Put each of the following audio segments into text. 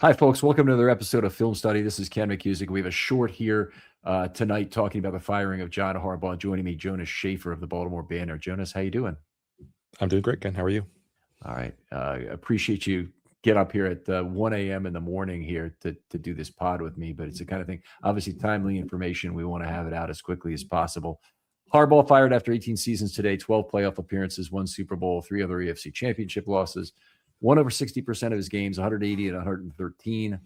Hi, folks. Welcome to another episode of Film Study. This is Ken McKusick. We have a short here tonight talking about the firing of John Harbaugh. Joining me, Jonas Schaefer of the Baltimore Banner. Jonas, how you doing? I'm doing great, Ken. How are you? All right. Appreciate you get up here at 1 a.m. in the morning here to do this pod with me, but it's the kind of thing, obviously timely information. We want to have it out as quickly as possible. Harbaugh fired after 18 seasons today, 12 playoff appearances, 1 Super Bowl, 3 other AFC championship losses, won over 60% of his games, 180 and 113,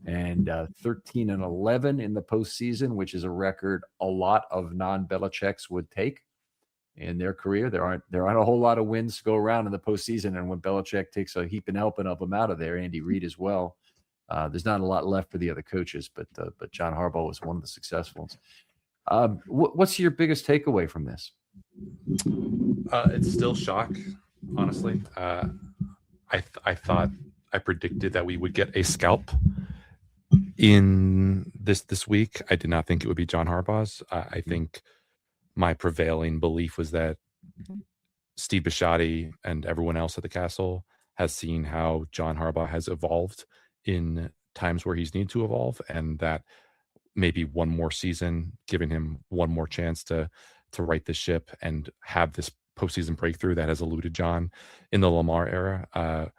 and 13 and 11 in the postseason, which is a record a lot of non-Belichick's would take in their career. There aren't a whole lot of wins to go around in the postseason, and when Belichick takes a heap and helping of them out of there, Andy Reid as well, there's not a lot left for the other coaches, but John Harbaugh was one of the successfuls. What's your biggest takeaway from this? It's still shock, honestly. I thought I predicted that we would get a scalp in this week. I did not think it would be John Harbaugh's. I think my prevailing belief was that Steve Bisciotti and everyone else at the castle has seen how John Harbaugh has evolved in times where he's needed to evolve, and that maybe one more season, giving him one more chance to right the ship and have this postseason breakthrough that has eluded John in the Lamar era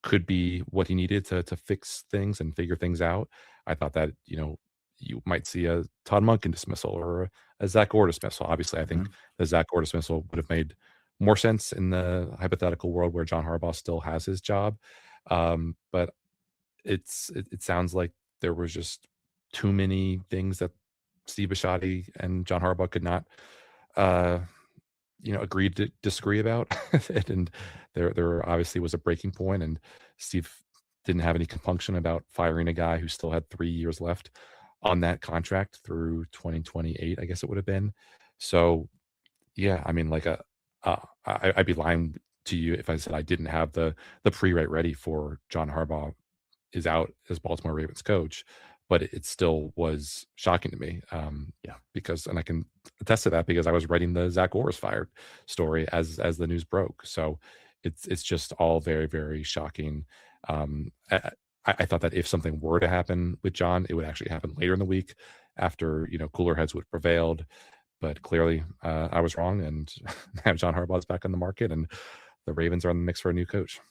could be what he needed to fix things and figure things out. I thought that, you might see a Todd Monken dismissal or a Zach Orr dismissal. Obviously, I think the Zach Orr dismissal would have made more sense in the hypothetical world where John Harbaugh still has his job. But it sounds like there was just too many things that Steve Bisciotti and John Harbaugh could not agree to disagree about. And there obviously was a breaking point, and Steve didn't have any compunction about firing a guy who still had 3 years left on that contract through 2028, I guess it would have been. So yeah, I mean, I'd be lying to you if I said I didn't have the pre-write ready for John Harbaugh is out as Baltimore Ravens coach, but it still was shocking to me. Because, and I can attest to that because I was writing the Zach Orr fired story as the news broke. So it's just all very, very shocking. I thought that if something were to happen with John, it would actually happen later in the week after, cooler heads would have prevailed. But clearly I was wrong, and now John Harbaugh's back on the market and the Ravens are in the mix for a new coach.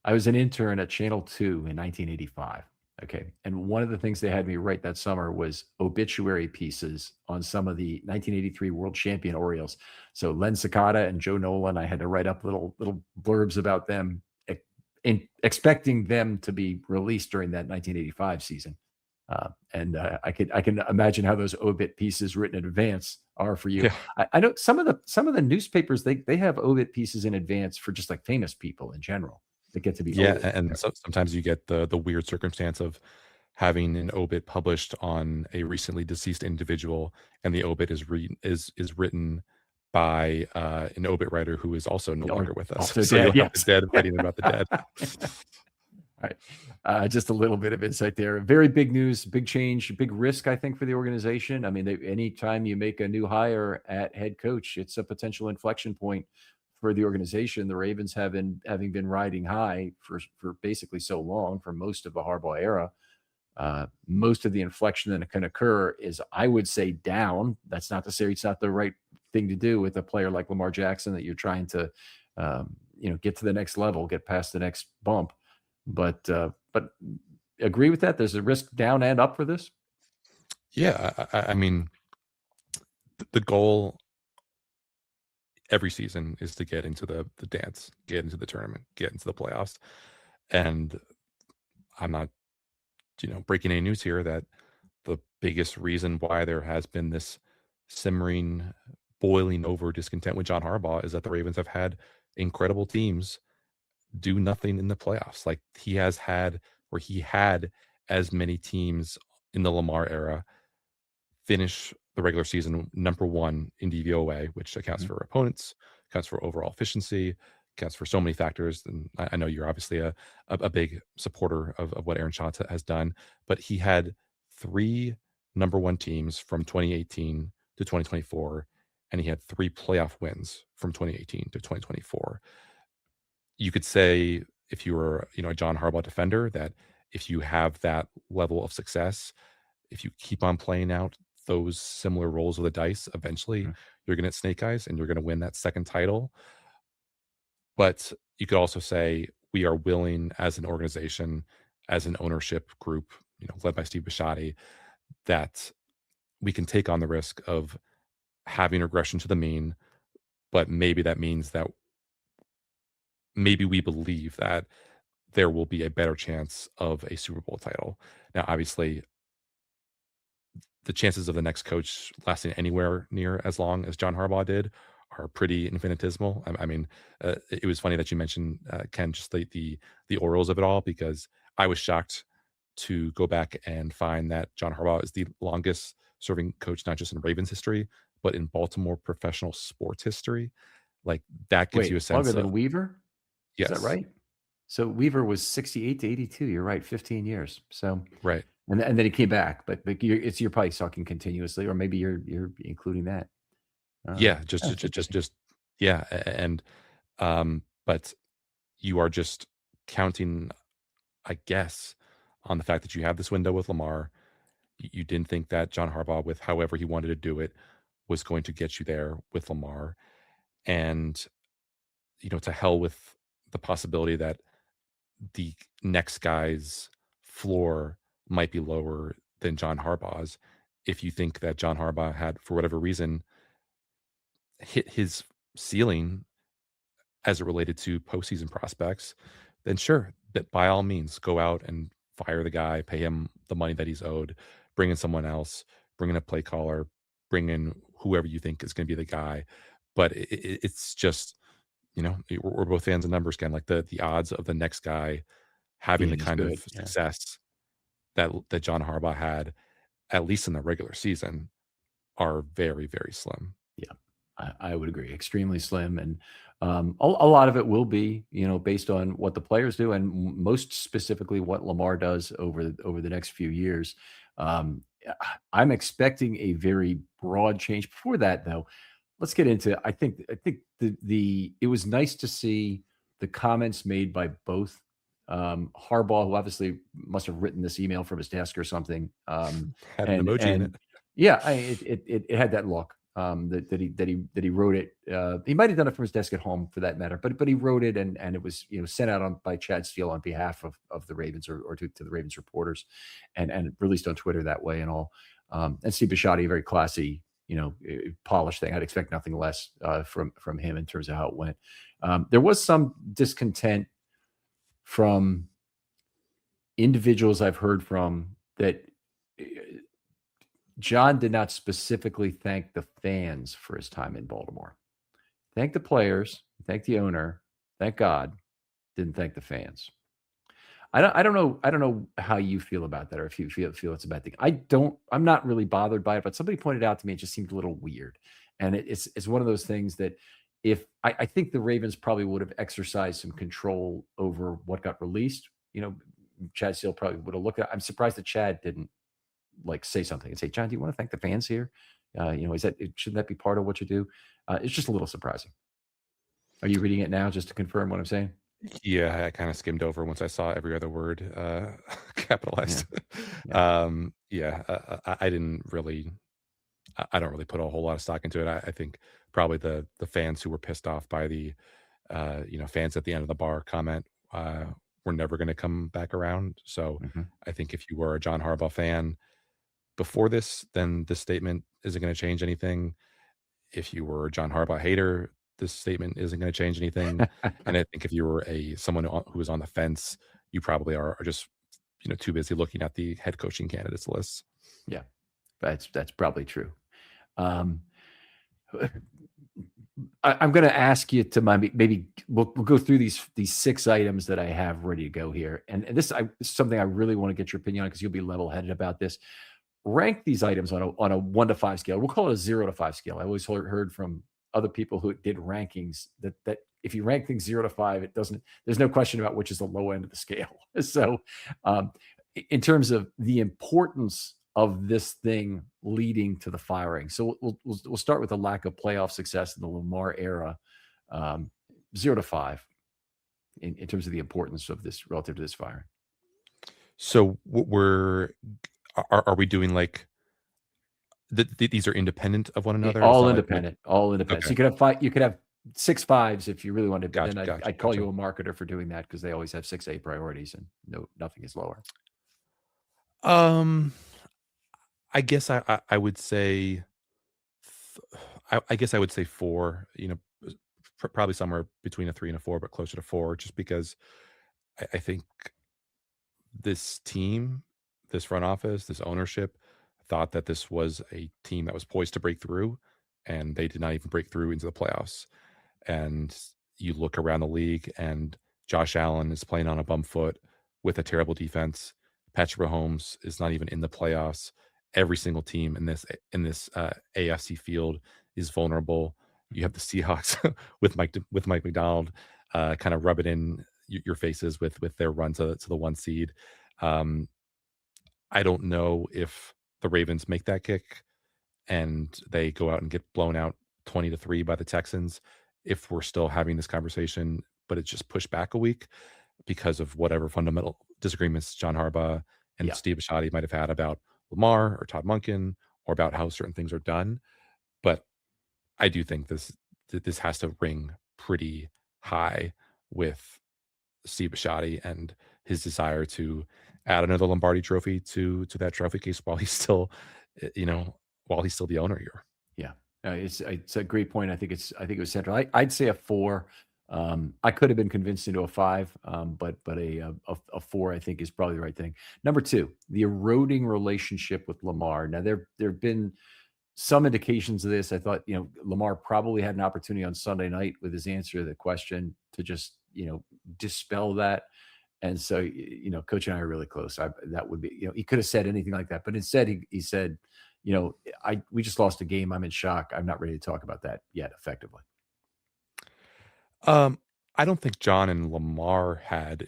I was an intern at Channel 2 in 1985. Okay. And one of the things they had me write that summer was obituary pieces on some of the 1983 world champion Orioles. So Len Secada and Joe Nolan, I had to write up little blurbs about them, expecting them to be released during that 1985 season. I can imagine how those obit pieces written in advance are for you. Yeah. I know some of the newspapers, they have obit pieces in advance for just like famous people in general that get to be and so sometimes you get the weird circumstance of having an obit published on a recently deceased individual, and the obit is written by an obit writer who is also no longer with us. So dead, you have the dead writing about the dead. All right. Just a little bit of insight there. Very big news, big change, big risk, I think, for the organization. I mean, anytime you make a new hire at head coach, it's a potential inflection point for the organization. The Ravens having been riding high for basically so long, for most of the Harbaugh era. Most of the inflection that can occur is, I would say, down. That's not to say it's not the right thing to do with a player like Lamar Jackson that you're trying to, get to the next level, get past the next bump. But agree with that. There's a risk down and up for this. Yeah, I mean, the goal every season is to get into the dance, get into the tournament, get into the playoffs. And I'm not, breaking any news here that the biggest reason why there has been this simmering, boiling over discontent with John Harbaugh is that the Ravens have had incredible teams do nothing in the playoffs. Like he had as many teams in the Lamar era finish the regular season number one in DVOA, which accounts for opponents, accounts for overall efficiency, accounts for so many factors. And I know you're obviously a big supporter of what Aaron Shaw has done, but he had 3 number one teams from 2018 to 2024, and he had 3 playoff wins from 2018 to 2024. You could say, if you were, a John Harbaugh defender, that if you have that level of success, if you keep on playing out those similar rolls of the dice, eventually Mhm. you're going to snake eyes and you're going to win that second title. But you could also say we are willing as an organization, as an ownership group, led by Steve Bisciotti, that we can take on the risk of having regression to the mean, but maybe that means that maybe we believe that there will be a better chance of a Super Bowl title. Now, obviously, the chances of the next coach lasting anywhere near as long as John Harbaugh did are pretty infinitesimal. I mean, it was funny that you mentioned Ken, just the orals of it all, because I was shocked to go back and find that John Harbaugh is the longest serving coach, not just in Ravens history, but in Baltimore professional sports history. Like that gives you a Wait, longer sense than of Weaver? Is that yes, right? So Weaver was 68 to 82. You're right, 15 years. So right. and then he came back, but you're probably talking continuously, or maybe you're including that. Yeah, just That's just just interesting. just yeah, and but you are just counting, I guess, on the fact that you have this window with Lamar. You didn't think that John Harbaugh, with however he wanted to do it, was going to get you there with Lamar. And, to hell with the possibility that the next guy's floor might be lower than John Harbaugh's. If you think that John Harbaugh had, for whatever reason, hit his ceiling as it related to postseason prospects, then sure, that by all means, go out and fire the guy, pay him the money that he's owed, bring in someone else, bring in a play caller, bring in whoever you think is going to be the guy. But it's just, we're both fans of numbers, Ken. Like the odds of the next guy having the Being as kind of good. Yeah. success that John Harbaugh had, at least in the regular season, are very, very slim. Yeah, I would agree. Extremely slim, and a lot of it will be, based on what the players do, and most specifically what Lamar does over the next few years. I'm expecting a very broad change. Before that, though, let's get into. I think the it was nice to see the comments made by both Harbaugh, who obviously must have written this email from his desk or something, Had an emoji in it. and yeah, it had that look, that he wrote it. He might have done it from his desk at home, for that matter, but he wrote it, and it was, sent out by Chad Steele on behalf of the Ravens, or to the Ravens reporters, and released on Twitter that way and all. And Steve Bisciotti, a very classy, polished thing. I'd expect nothing less from him in terms of how it went. There was some discontent from individuals I've heard from, that uh, John did not specifically thank the fans for his time in Baltimore. Thank the players, thank the owner, thank God, didn't thank the fans. I don't know how you feel about that, or if you feel it's a bad thing. I'm not really bothered by it, but somebody pointed out to me it just seemed a little weird. And it's one of those things that, if I think the Ravens probably would have exercised some control over what got released, Chad Steele probably would have looked at. I'm surprised that Chad didn't, like, say something and say, "John, do you want to thank the fans here? Shouldn't that be part of what you do?" It's just a little surprising. Are you reading it now just to confirm what I'm saying? Yeah, I kinda skimmed over once I saw every other word, Yeah, capitalized. yeah. Yeah, I didn't really I don't really put a whole lot of stock into it. I think probably the fans who were pissed off by the, fans at the end of the bar comment, were never gonna come back around. So, Mhm. I think if you were a John Harbaugh fan before this, then this statement isn't gonna change anything. If you were a John Harbaugh hater, this statement isn't gonna change anything, and I think if you were someone who was on the fence, you probably are just, too busy looking at the head coaching candidates lists. Yeah, that's probably true. Um, I'm going to ask you to maybe we'll go through these 6 items that I have ready to go here, and this is something I really want to get your opinion on, because you'll be level headed about this. Rank these items on a 1 to 5 scale. We'll call it a 0 to 5 scale. I always heard from other people who did rankings that if you rank things 0 to 5, it doesn't. There's no question about which is the low end of the scale. So, um, in terms of the importance of this thing leading to the firing, so we'll start with the lack of playoff success in the Lamar era. Um, 0 to 5 in terms of the importance of this relative to this firing. So are we doing like these are independent of one another? It's All not like independent, all independent. So okay, you could have five. You could have 6 5s if you really wanted, but then gotcha, gotcha, I'd call gotcha. you a marketer for doing that because they always have 6 A priorities and nothing is lower. Um, I guess I would say, I guess I would say four. Probably somewhere between a three and a four, but closer to four, just because I think this team, this front office, this ownership thought that this was a team that was poised to break through, and they did not even break through into the playoffs. And you look around the league, and Josh Allen is playing on a bum foot with a terrible defense. Patrick Mahomes is not even in the playoffs. Every single team in this AFC field is vulnerable. You have the Seahawks with Mike McDonald, kind of rub it in your faces with their run to the one seed. Um, I don't know if the Ravens make that kick and they go out and get blown out 20-3 by the Texans, if we're still having this conversation, but it's just pushed back a week because of whatever fundamental disagreements John Harbaugh and Yeah, Steve Bisciotti might have had about Lamar or Todd Monken or about how certain things are done. But I do think this has to ring pretty high with Steve Bisciotti and his desire to add another Lombardi trophy to that trophy case while he's still, while he's still the owner here. yeah. It's a great point. I think it was central. I'd say a 4. I could have been convinced into a 5, but a 4 I think is probably the right thing. Number 2, the eroding relationship with Lamar. Now there've been some indications of this. I thought, Lamar probably had an opportunity on Sunday night with his answer to the question to just, dispel that. And so, Coach and I are really close. That would be, he could have said anything like that, but instead he said, we just lost a game. I'm in shock. I'm not ready to talk about that yet effectively. Um, I don't think John and Lamar had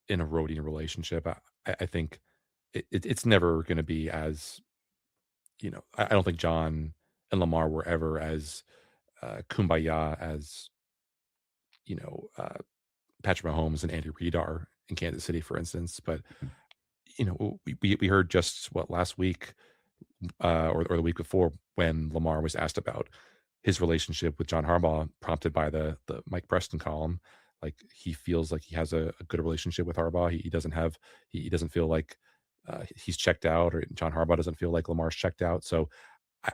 an eroding relationship. I think it's never going to be as I don't think John and Lamar were ever as kumbaya as you know uh, Patrick Mahomes and Andy Reid are in Kansas City, for instance. But Mhm. we heard just what last week or the week before when Lamar was asked about his relationship with John Harbaugh, prompted by the Mike Preston column. Like he feels like he has a good relationship with Harbaugh. He doesn't have he doesn't feel like he's checked out, or John Harbaugh doesn't feel like Lamar's checked out. So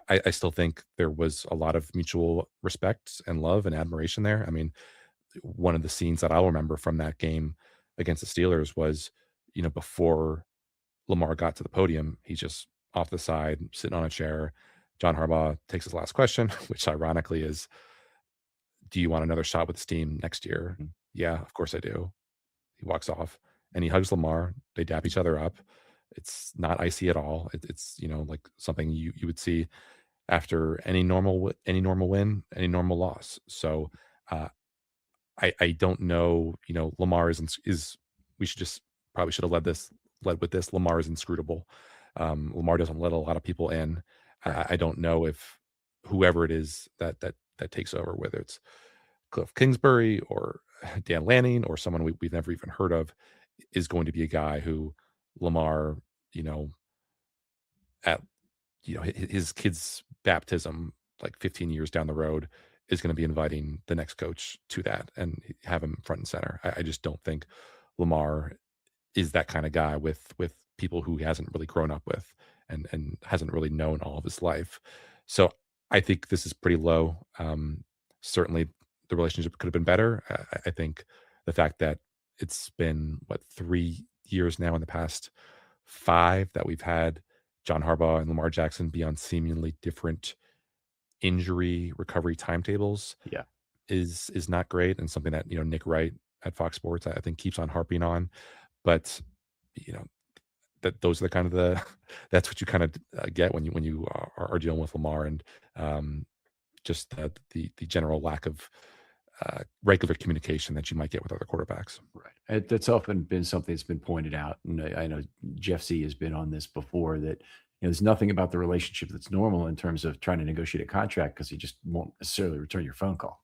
I still think there was a lot of mutual respect and love and admiration there. I mean, one of the scenes that I'll remember from that game against the Steelers was, before Lamar got to the podium, he's just off the side, sitting on a chair. John Harbaugh takes his last question, which ironically is, "Do you want another shot with this team next year?" Mhm. "Yeah, of course I do." He walks off and he hugs Lamar. They dap each other up. It's not icy at all. It's like something you would see after any normal win, any normal loss. So uh, I don't know. Lamar is we should just probably should have led with this. Lamar is inscrutable. Lamar doesn't let a lot of people in. Right. I don't know if whoever it is that takes over, whether it's Cliff Kingsbury or Dan Lanning or someone we've never even heard of, is going to be a guy who Lamar, you know, at his kid's baptism, like 15 years down the road, is going to be inviting the next coach to that and have him front and center. I just don't think Lamar is that kind of guy with people who he hasn't really grown up with and hasn't really known all of his life. So I think this is pretty low. Certainly, the relationship could have been better. I think the fact that it's been 3 years now in the past five that we've had John Harbaugh and Lamar Jackson be on seemingly different injury recovery timetables Yeah. is not great, and something that Nick Wright at Fox Sports I think keeps on harping on. But you know that those are the kind of the that's what you kind of get when you are dealing with Lamar, and um, just the general lack of regular communication that you might get with other quarterbacks. Right. That's often been something that's been pointed out. And I know Jeff C has been on this before that there's nothing about the relationship that's normal in terms of trying to negotiate a contract because he just won't necessarily return your phone call.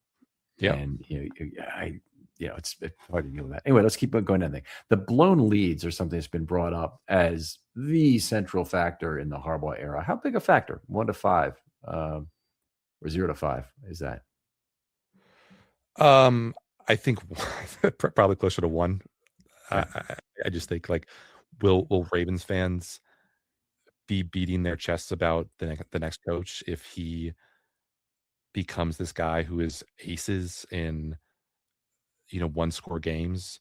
Yeah. And it's hard to deal with that. Anyway, let's keep going down. The blown leads are something that's been brought up as the central factor in the Harbaugh era. How big a factor? 1 to 5, or 0 to 5 is that? I think probably closer to 1. Okay. I just think, like, will Ravens fans be beating their chests about the next coach if he becomes this guy who is aces in, one score games,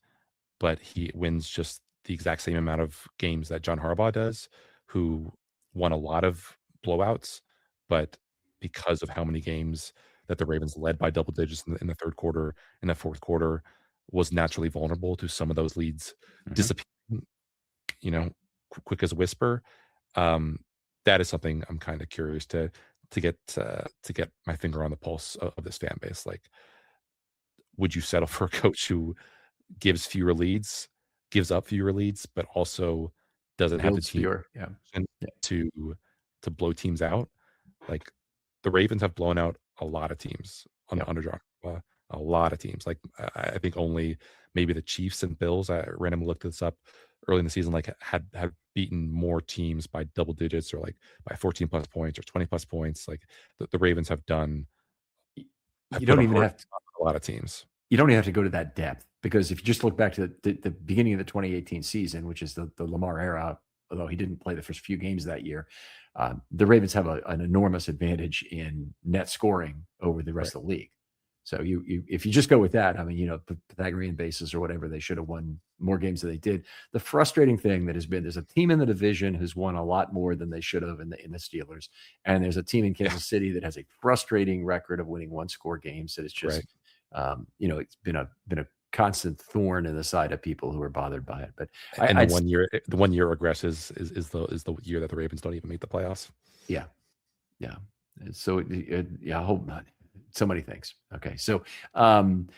but he wins just the exact same amount of games that John Harbaugh does, who won a lot of blowouts, but because of how many games that the Ravens led by double digits in the third quarter and the fourth quarter, was naturally vulnerable to some of those leads Mhm. disappearing, quick as a whisper. Um, that is something I'm kind of curious to get my finger on the pulse of this fan base. Like, would you settle for a coach who gives fewer leads, gives up fewer leads, but also doesn't have the Builds team fewer. Yeah. Yeah. to blow teams out? Like, the Ravens have blown out a lot of teams Yeah. under John Harbaugh, a lot of teams. Like, I think only maybe the Chiefs and Bills. I randomly looked this up early in the season. Like, had beaten more teams by double digits, or like by 14 plus points or 20 plus points. Like, the Ravens have You put don't a even hurt have to. on a lot of teams. You don't even have to go to that depth, because if you just look back to the beginning of the 2018 season, which is the Lamar era, although he didn't play the first few games that year, the Ravens have an enormous advantage in net scoring over the Right. rest of the league. So if you just go with that, I mean, Pythagorean basis or whatever, they should have won more games than they did. The frustrating thing that has been, there's a team in the division who's won a lot more than they should have in the Steelers, and there's a team in Yeah. Kansas City that has a frustrating record of winning one score games that is just, Right. it's been a constant thorn in the side of people who are bothered by it. But And I'd the 1 year regresses is the year that the Ravens don't even make the playoffs. yeah, yeah. And so yeah, I hope not. So many things. Okay, so um,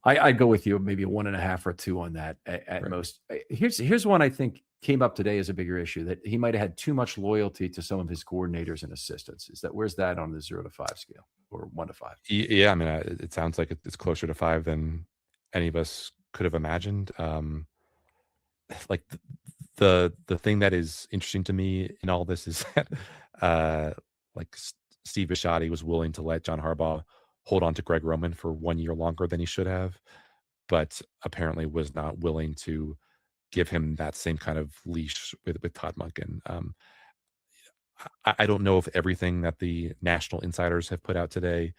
I'd go with you, maybe a 1.5 or 2 on that at Right. most. Here's one I think came up today as a bigger issue, that he might have had too much loyalty to some of his coordinators and assistants. Where's that on the 0 to 5 scale, or 1 to 5? Yeah, I mean, it sounds like it's closer to 5 than any of us could have imagined. Like, the thing that is interesting to me in all this is that, uh, like, Steve Bisciotti was willing to let John Harbaugh hold on to Greg Roman for 1 year longer than he should have, but apparently was not willing to give him that same kind of leash with Todd Monken. I don't know if everything that the national insiders have put out today,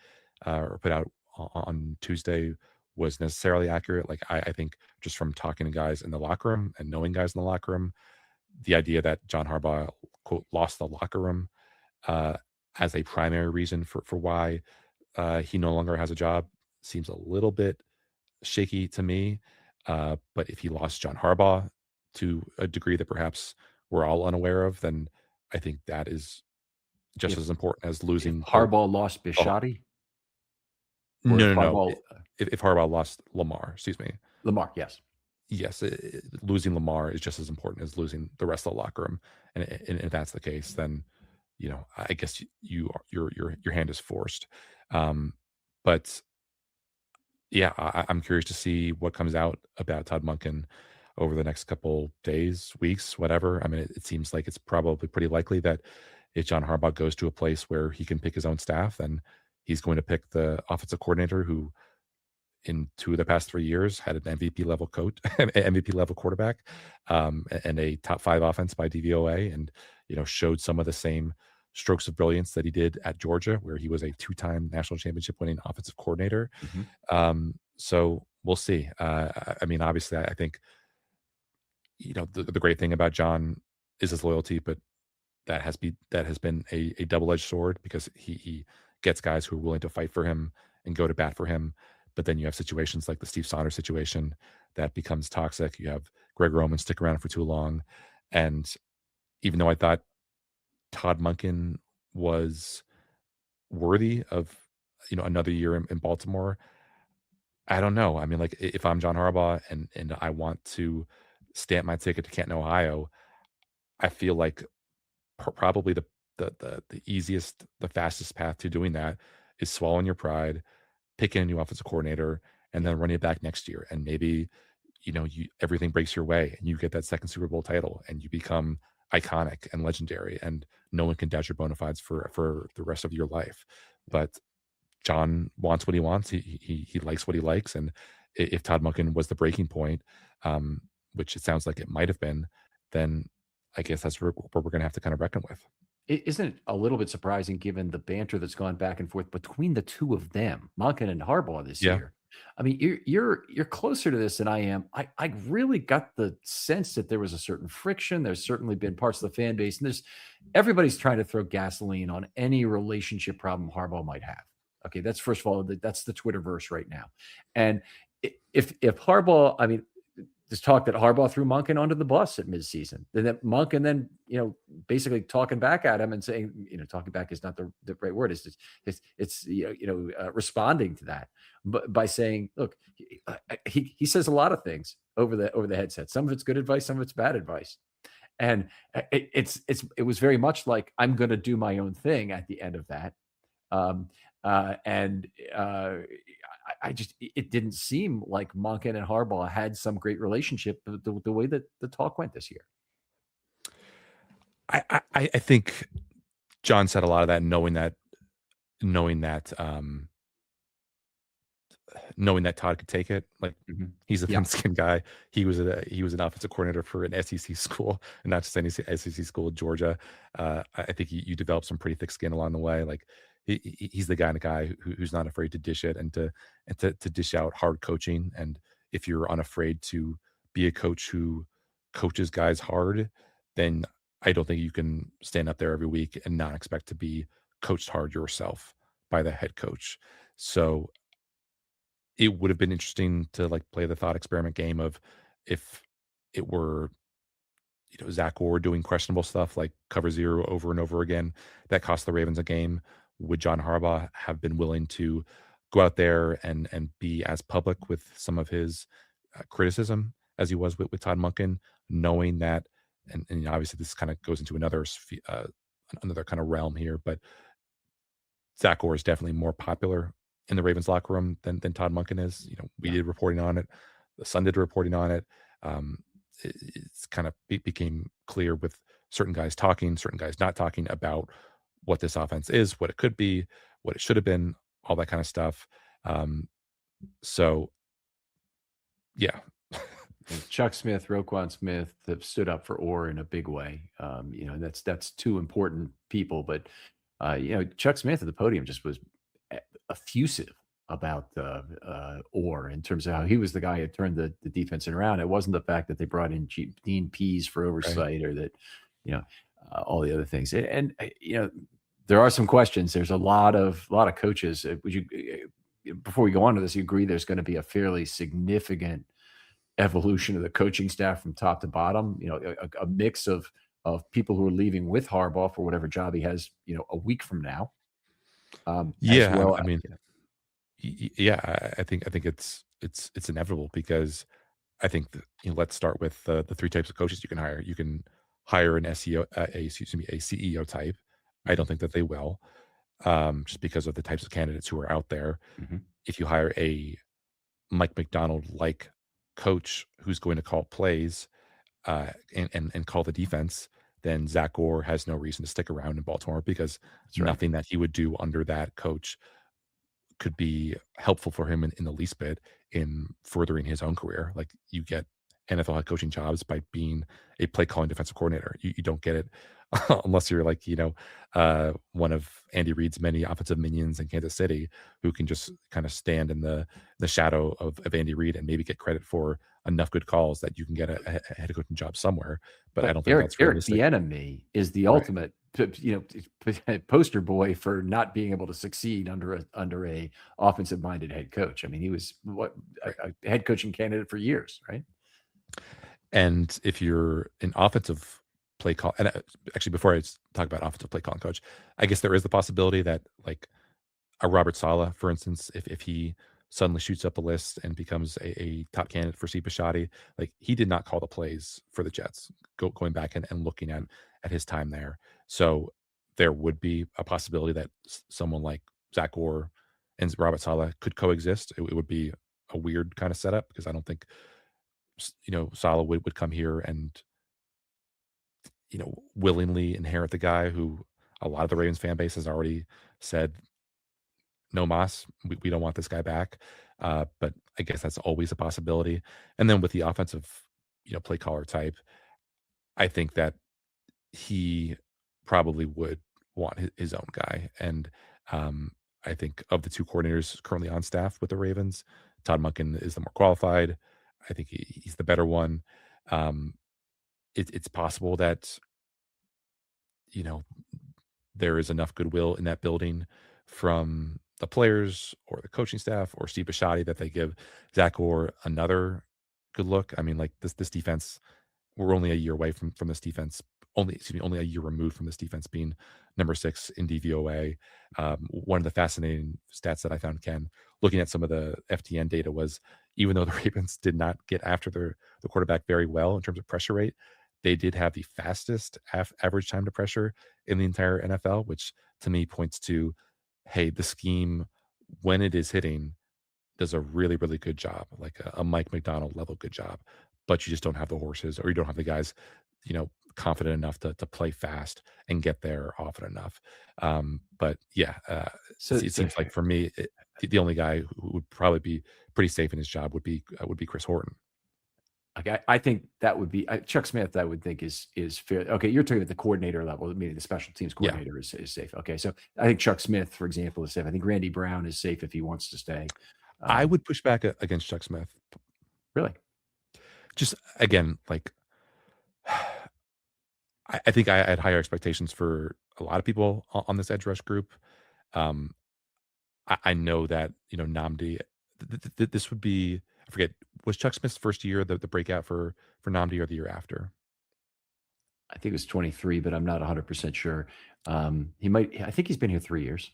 or put out on Tuesday, was necessarily accurate. Like, I think, just from talking to guys in the locker room and knowing guys in the locker room, the idea that John Harbaugh, quote, lost the locker room, uh, as a primary reason for why he no longer has a job, seems a little bit shaky to me. But if he lost John Harbaugh to a degree that perhaps we're all unaware of, then I think that is just If as important as if losing Harbaugh lost the Bisciotti, or if no, no, no. Harbaugh If Harbaugh lost Lamar, excuse me. Lamar, yes. Yes, losing Lamar is just as important as losing the rest of the locker room. And if that's the case, then, I guess your hand is forced. Um, but yeah, I'm curious to see what comes out about Todd Monken over the next couple days, weeks, whatever. I mean, it seems like it's probably pretty likely that if John Harbaugh goes to a place where he can pick his own staff, then he's going to pick the offensive coordinator who, in 2 of the past 3 years, had an MVP level coach, MVP level quarterback, and a top 5 offense by DVOA, and, showed some of the same strokes of brilliance that he did at Georgia, where he was a 2-time national championship winning offensive coordinator. Mhm. So we'll see. I mean, obviously, I think, the great thing about John is his loyalty, but that has been a double-edged sword, because he gets guys who are willing to fight for him and go to bat for him. But then you have situations like the Steve Saunders situation that becomes toxic. You have Greg Roman stick around for too long. And even though I thought Todd Monken was worthy of, another year in Baltimore, I don't know. I mean, like, if I'm John Harbaugh and I want to stamp my ticket to Canton, Ohio, I feel like probably the easiest, the fastest path to doing that is swallowing your pride, picking a new offensive coordinator, and then running it back next year, and maybe everything breaks your way and you get that second Super Bowl title and you become iconic and legendary, and no one can doubt your bona fides for the rest of your life. But John wants what he wants. He likes what he likes, and if Todd Monken was the breaking point, which it sounds like it might have been, then I guess that's where we're going to have to kind of reckon with. Isn't it a little bit surprising given the banter that's gone back and forth between the two of them, Monken and Harbaugh this Yeah. year? I mean, you're closer to this than I am. I really got the sense that there was a certain friction. There's certainly been parts of the fan base, and everybody's trying to throw gasoline on any relationship problem Harbaugh might have. Okay, that's first of all, that's the Twitterverse right now. And if Harbaugh, I mean, there's talk that Harbaugh threw Monken onto the bus at midseason. Then that Monken then, basically talking back at him and saying, talking back is not the right word. It's responding to that, but by saying, look, he says a lot of things over the headset. Some of it's good advice, some of it's bad advice. And it was very much like, I'm going to do my own thing at the end of that. It didn't seem like Monken and Harbaugh had some great relationship the way that the talk went this year. I think John said a lot of that, knowing that Todd could take it. Like, he's a thin-skinned guy. He was an offensive coordinator for an SEC school, and not just any SEC school, Georgia. I think you develop some pretty thick skin along the way. Like, he's the kind of guy who's not afraid to dish it and to dish out hard coaching. And if you're unafraid to be a coach who coaches guys hard, then I don't think you can stand up there every week and not expect to be coached hard yourself by the head coach. So it would have been interesting to play the thought experiment game of, if it were Zach Orr doing questionable stuff like cover zero over and over again that cost the Ravens a game, would John Harbaugh have been willing to go out there and be as public with some of his criticism as he was with Todd Monken, knowing that, and obviously this kind of goes into another kind of realm here, but Zach Orr is definitely more popular in the Ravens locker room than Todd Monken is. We did reporting on it. The Sun did reporting on it. It's kind of became clear with certain guys talking, certain guys not talking about what this offense is, what it could be, what it should have been, all that kind of stuff. So, yeah. Chuck Smith, Roquan Smith have stood up for Orr in a big way. That's two important people. But, Chuck Smith at the podium just was effusive about Orr in terms of how he was the guy who turned the defense around. It wasn't the fact that they brought in Dean Pease for oversight, or that, all the other things. And there are some questions. There's a lot of coaches. Would you, before we go on to this, you agree there's going to be a fairly significant evolution of the coaching staff from top to bottom? A mix of people who are leaving with Harbaugh for whatever job he has, a week from now. Yeah, well, I mean, yeah, I think it's inevitable, because I think that, let's start with the three types of coaches you can hire. You can hire an SEO, a CEO type. I don't think that they will, just because of the types of candidates who are out there. If you hire a Mike McDonald-like coach who's going to call plays and call the defense, then Zach Orr has no reason to stick around in Baltimore, because nothing that he would do under that coach could be helpful for him in the least bit in furthering his own career. Like, you get NFL head coaching jobs by being a play calling defensive coordinator. You don't get it unless you're one of Andy Reid's many offensive minions in Kansas City, who can just kind of stand in the shadow of Andy Reid and maybe get credit for enough good calls that you can get a head coaching job somewhere. But I don't think that's realistic. Eric Bieniemy is the ultimate, poster boy for not being able to succeed under a offensive minded head coach. I mean, he was a head coaching candidate for years, right? And if you're an offensive play call, and actually, before I talk about offensive play calling coach, I guess there is the possibility that, like, a Robert Saleh, for instance, if he suddenly shoots up the list and becomes a top candidate for Steve Bisciotti, like, he did not call the plays for the Jets, going back and looking at his time there. So there would be a possibility that someone like Zach Orr and Robert Saleh could coexist. It would be a weird kind of setup because I don't think Saleh would come here and willingly inherit the guy who a lot of the Ravens fan base has already said no mas, we don't want this guy back. But I guess that's always a possibility. And then with the offensive play caller type, I think that he probably would want his own guy. And I think of the two coordinators currently on staff with the Ravens, Todd Monken is the more qualified. I think he's the better one. Um, it's possible that you know there is enough goodwill in that building from the players or the coaching staff or Steve Bisciotti that they give Zach Orr another good look. I mean, like this defense, we're only a year away from this defense. Only a year removed from this defense being number 6 in DVOA. One of the fascinating stats that I found, Ken, looking at some of the FTN data, was even though the Ravens did not get after the quarterback very well in terms of pressure rate, they did have the fastest average time to pressure in the entire NFL, which to me points to, hey, the scheme, when it is hitting, does a really, really good job, like a Mike McDonald level good job, but you just don't have the horses or you don't have the guys, confident enough to play fast and get there often enough. But yeah, it seems like for me, the only guy who would probably be pretty safe in his job would be Chris Horton. Okay, I think that would be Chuck Smith. I would think is fair. Okay, you're talking about the coordinator level, meaning the special teams coordinator is safe. Okay, so I think Chuck Smith, for example, is safe. I think Randy Brown is safe if he wants to stay. I would push back against Chuck Smith. Really? Just again, like I think I had higher expectations for a lot of people on this edge rush group. I know that Nnamdi. This would be, I forget, was Chuck Smith's first year the breakout for Nnamdi or the year after? I think it was 23, but I'm not 100% sure. He might. I think he's been here 3 years.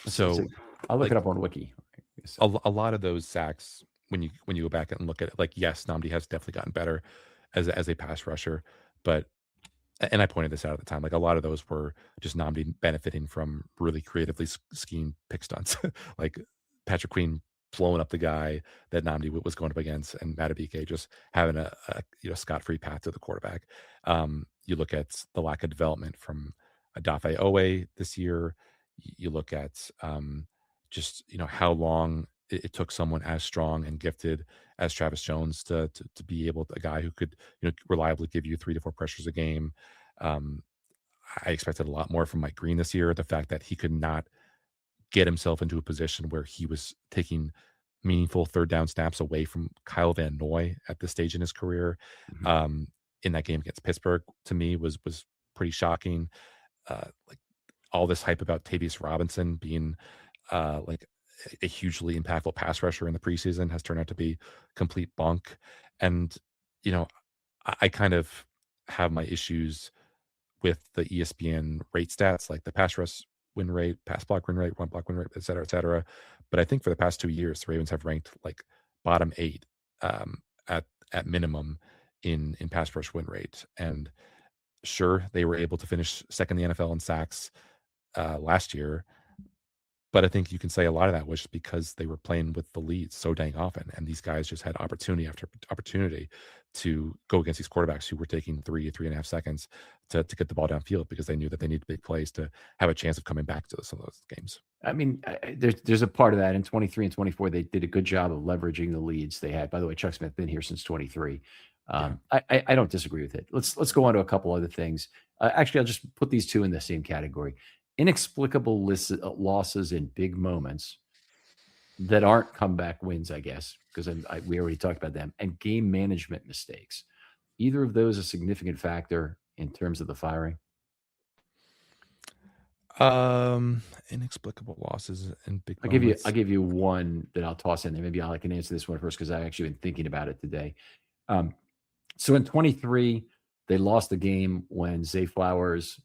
So I'll look it up on Wiki. A lot of those sacks, when you go back and look at it, like, yes, Nnamdi has definitely gotten better as a pass rusher, but, and I pointed this out at the time, like a lot of those were just Nnamdi benefiting from really creatively schemed pick stunts, like Patrick Queen blowing up the guy that Nnamdi was going up against, and Matabike just having a scot-free path to the quarterback. You look at the lack of development from Adafe Owe this year. You look at just how long it took someone as strong and gifted as Travis Jones to be able a guy who could reliably give you 3 to 4 pressures a game. I expected a lot more from Mike Green this year. The fact that he could not get himself into a position where he was taking meaningful third down snaps away from Kyle Van Noy at this stage in his career. In that game against Pittsburgh, to me was pretty shocking. Like all this hype about Tavius Robinson being like a hugely impactful pass rusher in the preseason has turned out to be complete bunk. And I kind of have my issues with the ESPN rate stats, like the pass rush win rate, pass block win rate, run block win rate, et cetera, et cetera. But I think for the past 2 years, the Ravens have ranked like bottom 8 at minimum in pass rush win rate. And sure, they were able to finish second in the NFL in sacks last year. But I think you can say a lot of that was just because they were playing with the leads so dang often. And these guys just had opportunity after opportunity to go against these quarterbacks who were taking 3.5 seconds to get the ball downfield because they knew that they needed big plays to have a chance of coming back to some of those games. I mean, there's a part of that in 23 and 24. They did a good job of leveraging the leads they had. By the way, Chuck Smith been here since 23. I don't disagree with it. Let's go on to a couple other things. Actually, I'll just put these two in the same category. Inexplicable losses in big moments that aren't comeback wins, I guess, because we already talked about them, and game management mistakes. Either of those a significant factor in terms of the firing? Inexplicable losses and big I'll give you one that I'll toss in there. Maybe I can answer this one first because I've actually been thinking about it today. So in 23, they lost the game when Zay Flowers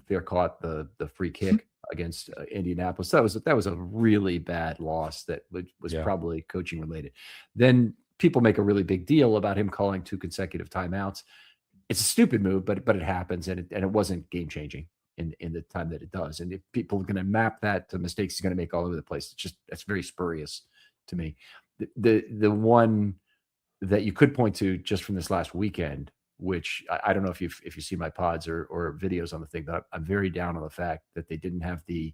fair caught the free kick against Indianapolis. That was a really bad loss that was probably coaching related. Then people make a really big deal about him calling 2 consecutive timeouts. It's a stupid move, but it happens, and it wasn't game changing in the time that it does. And if people are going to map that to mistakes he's going to make all over the place, that's very spurious to me. The one that you could point to just from this last weekend, which I don't know if you see my pods or videos on the thing, but I'm very down on the fact that they didn't have the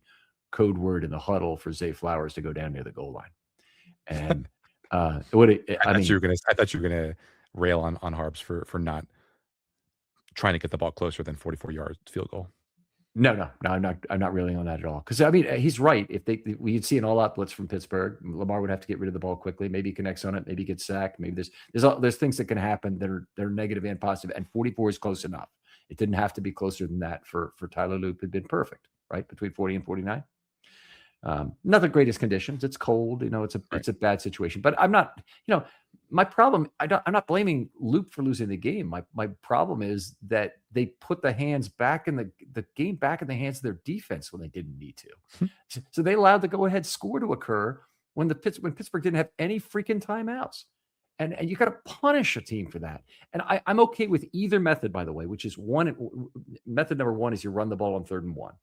code word in the huddle for Zay Flowers to go down near the goal line. And I thought you were gonna rail on Harbs for not trying to get the ball closer than 44 yards field goal. No, I'm not reeling on that at all. Because I mean, he's right. If we'd see an all-out blitz from Pittsburgh, Lamar would have to get rid of the ball quickly. Maybe he connects on it. Maybe he gets sacked. Maybe there's things that can happen that are negative and positive. And 44 is close enough. It didn't have to be closer than that for Tyler Loop. It'd been perfect, right, between 40 and 49. Not the greatest conditions. It's cold. It's a bad situation. But I'm not. My problem. I'm not blaming Loop for losing the game. My problem is that they put the hands back in the game back in the hands of their defense when they didn't need to. So they allowed the go-ahead score to occur when Pittsburgh didn't have any freaking timeouts. And you got to punish a team for that. And I'm okay with either method, by the way, which is method number one is you run the ball on 3rd and 1.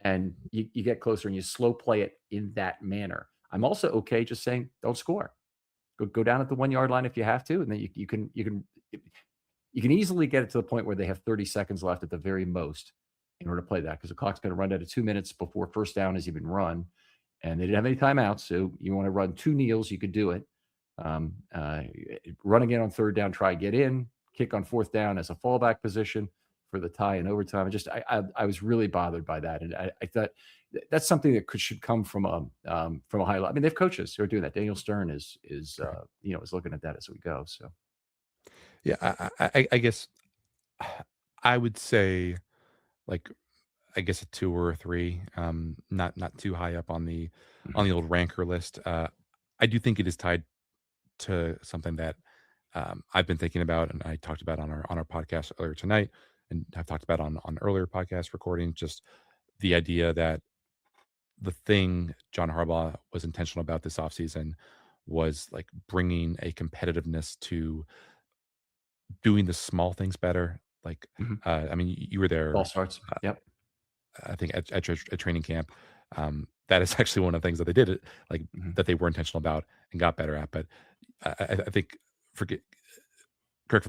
And you get closer and you slow play it in that manner. I'm also okay just saying don't score. Go down at the 1 yard line if you have to, and then you can easily get it to the point where they have 30 seconds left at the very most in order to play that, because the clock's going to run down to 2 minutes before first down has even run, and they didn't have any timeouts. So you want to run 2 kneels, you could do it. Run again on 3rd down, try get in, kick on 4th down as a fallback position for the tie in overtime. I was really bothered by that, and I thought that's something that should come from a high level. I mean, they have coaches who are doing that. Daniel Stern is looking at that as we go. So, yeah, I guess I would say, like, I guess a 2 or a 3, not too high up on the old ranker list. I do think it is tied to something that I've been thinking about, and I talked about on our podcast earlier tonight, and I've talked about on earlier podcast recordings, just the idea that the thing John Harbaugh was intentional about this offseason was like bringing a competitiveness to doing the small things better. Like, I mean, you were there. Ball starts. Yep. I think at training camp. That is actually one of the things that they did, that they were intentional about and got better at. But I think, correct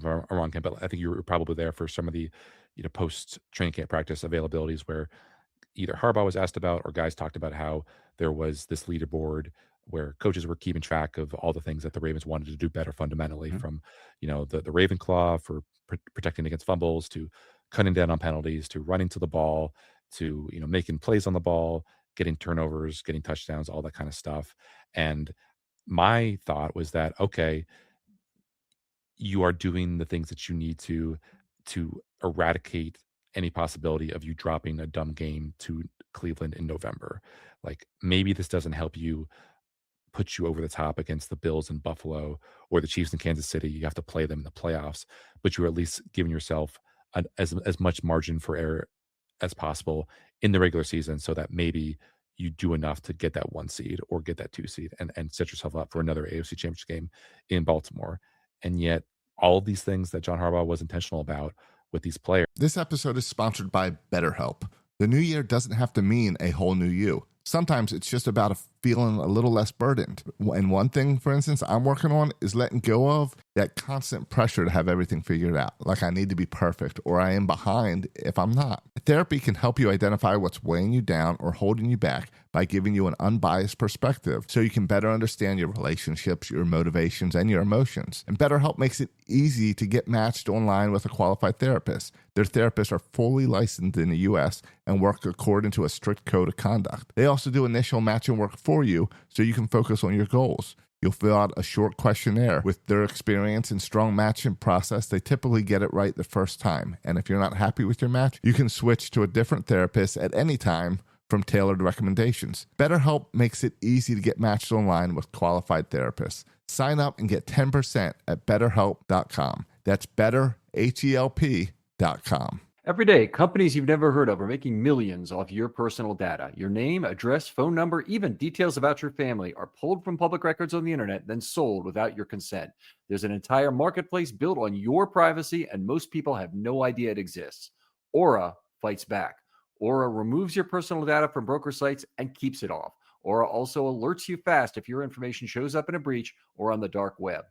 me if I'm wrong, Ken, but I think you were probably there for some of the, post training camp practice availabilities where either Harbaugh was asked about or guys talked about how there was this leaderboard where coaches were keeping track of all the things that the Ravens wanted to do better fundamentally, from, the Raven Claw for protecting against fumbles, to cutting down on penalties, to running to the ball, to, making plays on the ball, getting turnovers, getting touchdowns, all that kind of stuff. And my thought was that, okay, you are doing the things that you need to eradicate any possibility of you dropping a dumb game to Cleveland in November. Like, maybe this doesn't help you put you over the top against the Bills in Buffalo or the Chiefs in Kansas City. You have to play them in the playoffs, but you're at least giving yourself as much margin for error as possible in the regular season, so that maybe you do enough to get that 1 seed or get that 2 seed and set yourself up for another AFC Championship game in Baltimore. And yet all of these things that John Harbaugh was intentional about with these players. This episode is sponsored by BetterHelp. The new year doesn't have to mean a whole new you. Sometimes it's just about feeling a little less burdened. And one thing, for instance, I'm working on is letting go of that constant pressure to have everything figured out. Like I need to be perfect or I am behind if I'm not. Therapy can help you identify what's weighing you down or holding you back by giving you an unbiased perspective so you can better understand your relationships, your motivations, and your emotions. And BetterHelp makes it easy to get matched online with a qualified therapist. Their therapists are fully licensed in the U.S. and work according to a strict code of conduct. They also do initial matching work for you so you can focus on your goals. You'll fill out a short questionnaire. With their experience and strong matching process, they typically get it right the first time. And if you're not happy with your match, you can switch to a different therapist at any time from tailored recommendations. BetterHelp makes it easy to get matched online with qualified therapists. Sign up and get 10% at BetterHelp.com. That's BetterHelp.com. Every day, companies you've never heard of are making millions off your personal data. Your name, address, phone number, even details about your family are pulled from public records on the internet, then sold without your consent. There's an entire marketplace built on your privacy, and most people have no idea it exists. Aura fights back. Aura removes your personal data from broker sites and keeps it off. Aura also alerts you fast if your information shows up in a breach or on the dark web.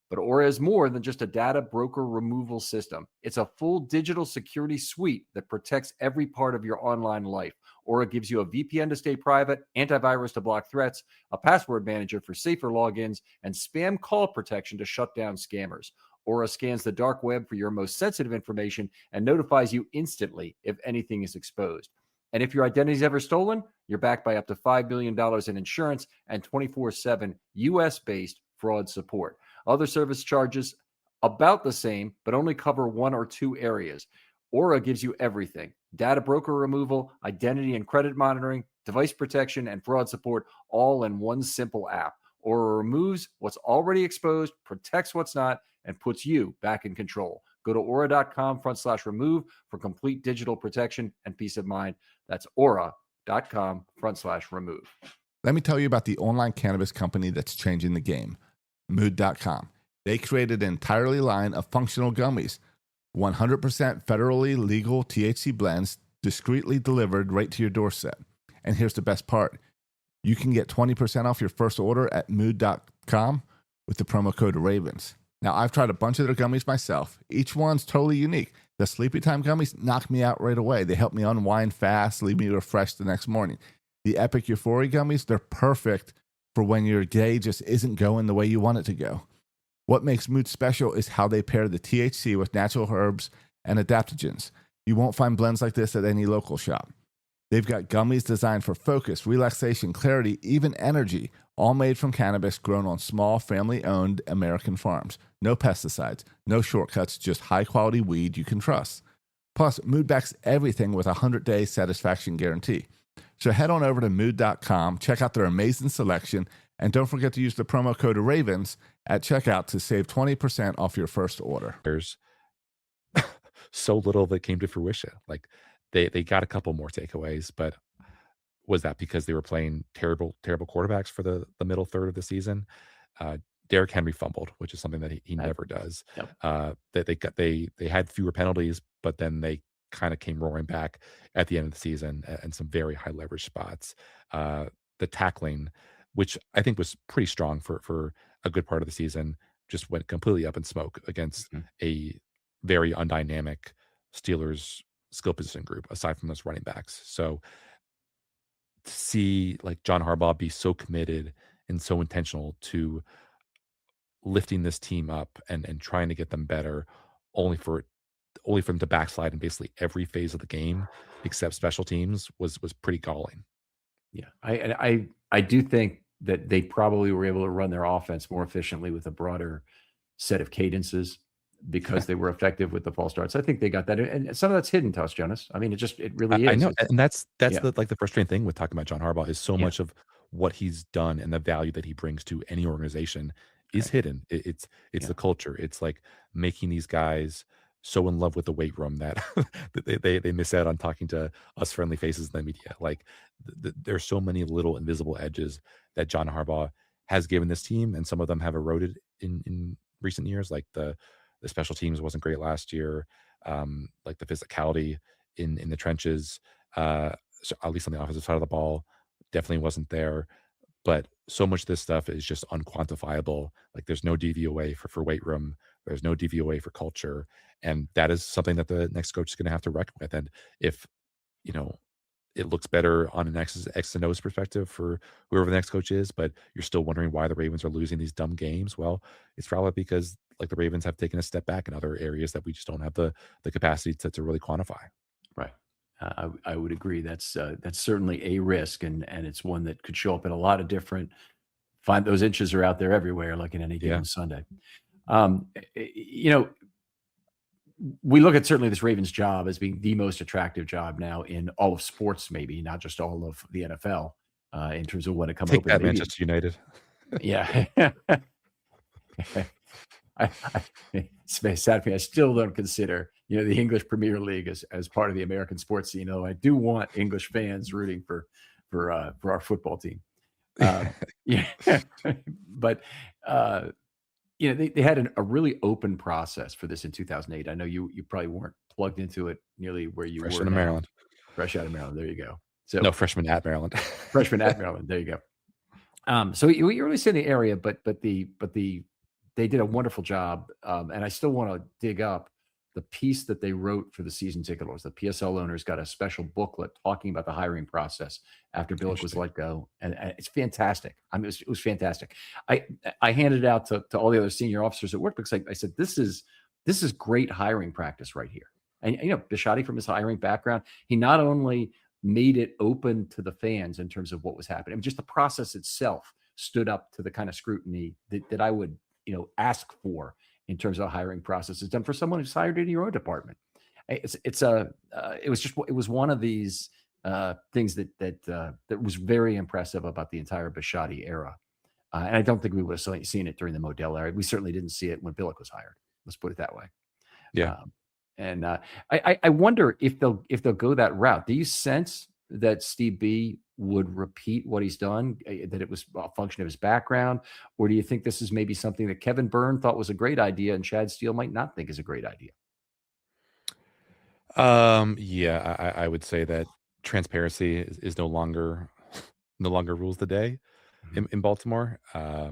But Aura is more than just a data broker removal system. It's a full digital security suite that protects every part of your online life. Aura gives you a VPN to stay private, antivirus to block threats, a password manager for safer logins, and spam call protection to shut down scammers. Aura scans the dark web for your most sensitive information and notifies you instantly if anything is exposed. And if your identity is ever stolen, you're backed by up to $5 million in insurance and 24/7 US-based fraud support. Other service charges about the same, but only cover one or two areas. Aura gives you everything: data broker removal, identity and credit monitoring, device protection, and fraud support, all in one simple app. Aura removes what's already exposed, protects what's not, and puts you back in control. Go to aura.com/remove for complete digital protection and peace of mind. That's aura.com/remove. Let me tell you about the online cannabis company that's changing the game, Mood.com. They created an entirely line of functional gummies, 100% federally legal THC blends, discreetly delivered right to your doorstep. And here's the best part. You can get 20% off your first order at Mood.com with the promo code RAVENS. Now, I've tried a bunch of their gummies myself. Each one's totally unique. The Sleepy Time gummies knock me out right away. They help me unwind fast, leave me refreshed the next morning. The Epic Euphoria gummies, they're perfect for when your day just isn't going the way you want it to go. What makes Mood special is how they pair the THC with natural herbs and adaptogens. You won't find blends like this at any local shop. They've got gummies designed for focus, relaxation, clarity, even energy, all made from cannabis grown on small, family-owned American farms. No pesticides, no shortcuts, just high-quality weed you can trust. Plus, Mood backs everything with a 100-day satisfaction guarantee. So head on over to Mood.com, check out their amazing selection, and don't forget to use the promo code RAVENS at checkout to save 20% off your first order. There's so little that came to fruition. Like they got a couple more takeaways, but was that because they were playing terrible quarterbacks for the middle third of the season? Derrick Henry fumbled, which is something that he never does. Yep. They had fewer penalties, but then they kind of came roaring back at the end of the season and some very high leverage spots. The tackling, which I think was pretty strong for a good part of the season, just went completely up in smoke against a very undynamic Steelers skill position group, aside from those running backs. So to see like John Harbaugh be so committed and so intentional to lifting this team up and trying to get them better, only for them to backslide in basically every phase of the game except special teams was pretty galling. Yeah, I do think that they probably were able to run their offense more efficiently with a broader set of cadences because they were effective with the false starts. I think they got that, and some of that's hidden to us, Jonas. I mean, it really is. I know, and that's Yeah. the frustrating thing with talking about John Harbaugh is so Yeah. much of what he's done and the value that he brings to any organization is Right. hidden. It's Yeah. the culture. It's like making these guys so in love with the weight room that they miss out on talking to us friendly faces in the media. Like there's so many little invisible edges that John Harbaugh has given this team, and some of them have eroded in recent years. Like the special teams wasn't great last year. Like the physicality in the trenches, so at least on the offensive side of the ball, definitely wasn't there. But so much of this stuff is just unquantifiable. Like there's no DVOA for weight room. There's no DVOA for culture. And that is something that the next coach is going to have to reckon with. And if, it looks better on an X and O's perspective for whoever the next coach is, but you're still wondering why the Ravens are losing these dumb games. Well, it's probably because like the Ravens have taken a step back in other areas that we just don't have the capacity to really quantify. Right. I would agree. That's certainly a risk, and it's one that could show up in a lot of different. Find those inches are out there everywhere, like in any given Sunday. We look at certainly this Ravens job as being the most attractive job now in all of sports, maybe not just all of the NFL, in terms of when it comes Take open. that, Maybe, Manchester United. yeah. It's sad for me. I still don't consider the English Premier League as part of the American sports scene. Though I do want English fans rooting for our football team. Yeah, but they had a really open process for this in 2008. I know you probably weren't plugged into it nearly where you Fresh were out of now. Maryland. Fresh out of Maryland. There you go. So No, freshman at Maryland. freshman at Maryland. There you go. So we really see in the area, but they did a wonderful job. And I still want to dig up the piece that they wrote for the season ticket holders. The PSL owners got a special booklet talking about the hiring process after Billick was let go, and it's fantastic. I mean, it was fantastic. I handed it out to all the other senior officers at work because I said, this is great hiring practice right here. And Bisciotti, from his hiring background, he not only made it open to the fans in terms of what was happening, I mean, just the process itself stood up to the kind of scrutiny that I would ask for in terms of hiring process is done for someone who's hired in your own department. It was one of these things that was very impressive about the entire Bisciotti era. And I don't think we would have seen it during the Modell era. We certainly didn't see it when Billick was hired. Let's put it that way. Yeah. And I wonder if they'll go that route. Do you sense that Steve B would repeat what he's done, that it was a function of his background? Or do you think this is maybe something that Kevin Byrne thought was a great idea and Chad Steele might not think is a great idea? Yeah, I would say that transparency is no longer rules the day in Baltimore. I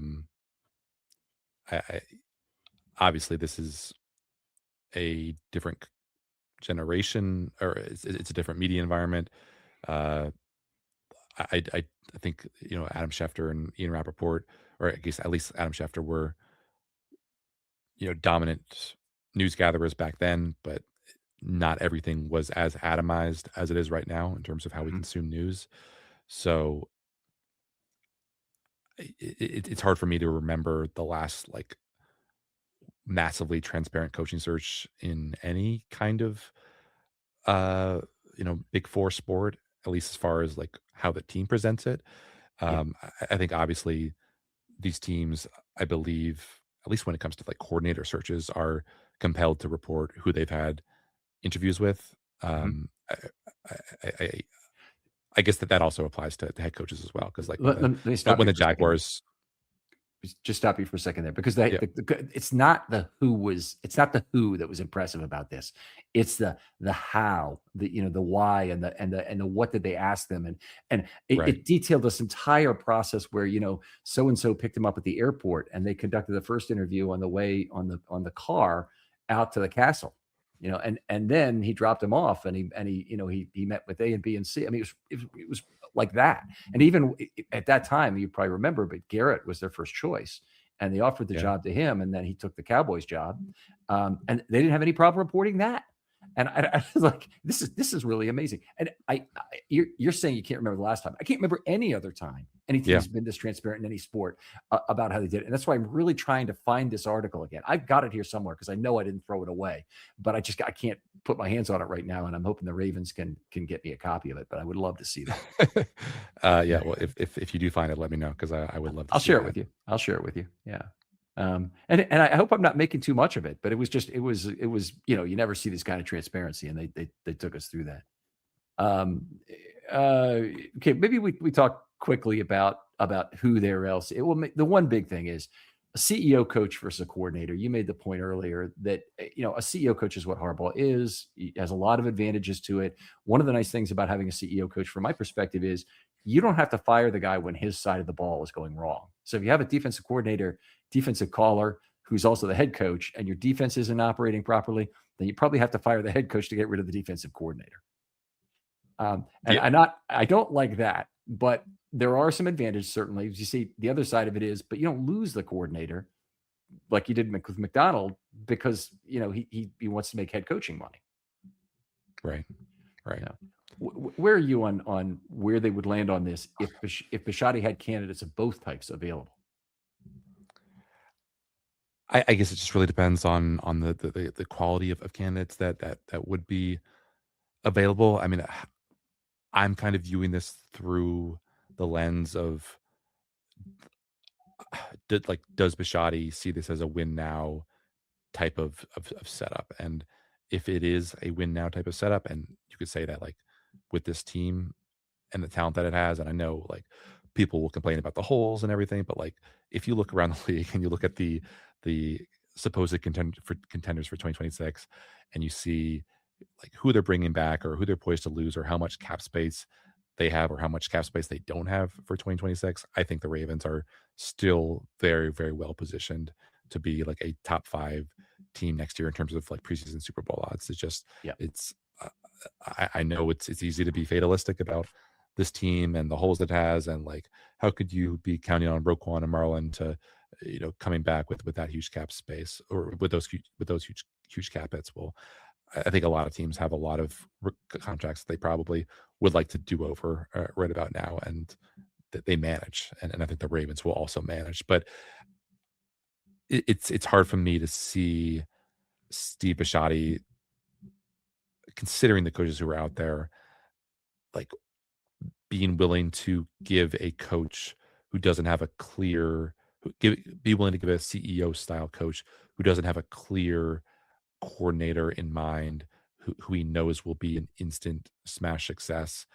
obviously this is a different generation, or it's a different media environment. I think Adam Schefter and Ian Rappaport, or I guess at least Adam Schefter, were dominant news gatherers back then, but not everything was as atomized as it is right now in terms of how we consume news. So it's hard for me to remember the last massively transparent coaching search in any kind of Big Four sport, at least as far as how the team presents it. I think obviously these teams, I believe, at least when it comes to coordinator searches, are compelled to report who they've had interviews with. I guess that also applies to head coaches as well, because Let me stop when you the for a second. Jaguars. Just stop you for a second there, because it's not the who that was impressive about this. It's the how, the why, and the what did they ask them, and it detailed this entire process where so and so picked him up at the airport and they conducted the first interview on the way on the car out to the castle, and then he dropped him off and he met with A and B and C. I mean, it was like that. And even at that time, you probably remember, but Garrett was their first choice and they offered the job to him, and then he took the Cowboys job. And they didn't have any problem reporting that. And I was like, this is really amazing. And you're saying you can't remember the last time. I can't remember any other time any team's been this transparent in any sport about how they did it. And that's why I'm really trying to find this article again. I've got it here somewhere because I know I didn't throw it away, but I can't put my hands on it right now. And I'm hoping the Ravens can get me a copy of it, but I would love to see that. Well, if you do find it, let me know, because I would love to. I'll share it with you. I'll share it with you. Yeah. And I hope I'm not making too much of it, but it was you never see this kind of transparency, and they took us through that. Okay, maybe we talk quickly about who there else. It will make, the one big thing is a CEO coach versus a coordinator. You made the point earlier that a CEO coach is what Harbaugh is. He has a lot of advantages to it. One of the nice things about having a CEO coach, from my perspective, is you don't have to fire the guy when his side of the ball is going wrong. So if you have a defensive coordinator, defensive caller, who's also the head coach, and your defense isn't operating properly, then you probably have to fire the head coach to get rid of the defensive coordinator. I don't like that, but there are some advantages, certainly. You see, the other side of it is, but you don't lose the coordinator like you did with McDonald, because he wants to make head coaching money. Right. Where are you on where they would land on this if Bisciotti had candidates of both types available? I guess it just really depends on the quality of candidates that would be available. I mean, I'm kind of viewing this through the lens of does Bisciotti see this as a win now type of setup? And if it is a win now type of setup, and you could say that with this team and the talent that it has, and I know people will complain about the holes and everything, but if you look around the league and you look at the supposed contenders for 2026, and you see who they're bringing back or who they're poised to lose or how much cap space they have or how much cap space they don't have for 2026, I think the Ravens are still very, very well positioned to be like a top 5 team next year in terms of like preseason Super Bowl odds. It's just, Yeah. it's, I know it's easy to be fatalistic about this team and the holes it has, and like how could you be counting on Roquan and Marlon to, coming back with that huge cap space or with those huge cap hits? Well, I think a lot of teams have a lot of contracts that they probably would like to do over right about now, and that they manage, and I think the Ravens will also manage. But it's hard for me to see Steve Bisciotti, considering the coaches who are out there, like being willing to give a coach who doesn't have a clear, be willing to give a CEO style coach who doesn't have a clear coordinator in mind, who he knows will be an instant smash success.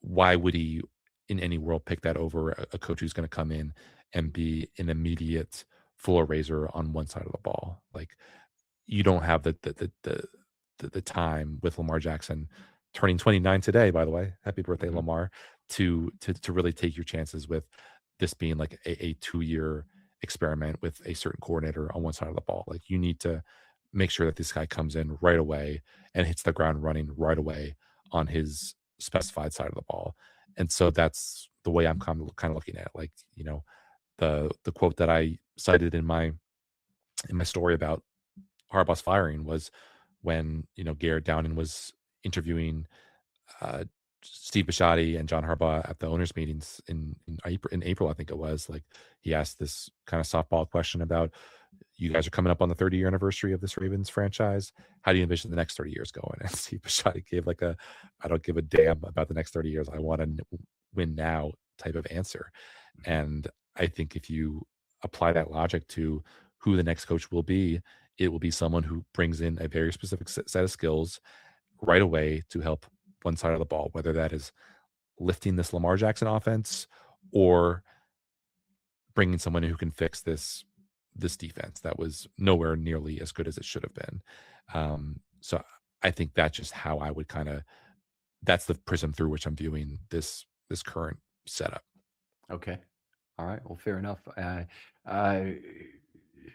Why would he in any world pick that over a coach who's going to come in and be an immediate floor raiser on one side of the ball? Like, you don't have the time with Lamar Jackson turning 29 today, by the way. Happy birthday, Lamar, to really take your chances with this being like a 2-year experiment with a certain coordinator on one side of the ball. Like, you need to make sure that this guy comes in right away and hits the ground running right away on his specified side of the ball. And so that's the way I'm kind of looking at it. Like, the quote that I cited in my story about Harbaugh's firing was when, Garrett Downing was interviewing Steve Bisciotti and John Harbaugh at the owners meetings in April, I think it was. Like, he asked this kind of softball question about, you guys are coming up on the 30-year anniversary of this Ravens franchise. How do you envision the next 30 years going? And Steve Bisciotti gave like I don't give a damn about the next 30 years. I want to win now type of answer. And I think if you apply that logic to who the next coach will be, it will be someone who brings in a very specific set of skills right away to help one side of the ball, whether that is lifting this Lamar Jackson offense or bringing someone who can fix this defense that was nowhere nearly as good as it should have been. So I think that's just how I would that's the prism through which I'm viewing this current setup. Okay. All right. Well, fair enough.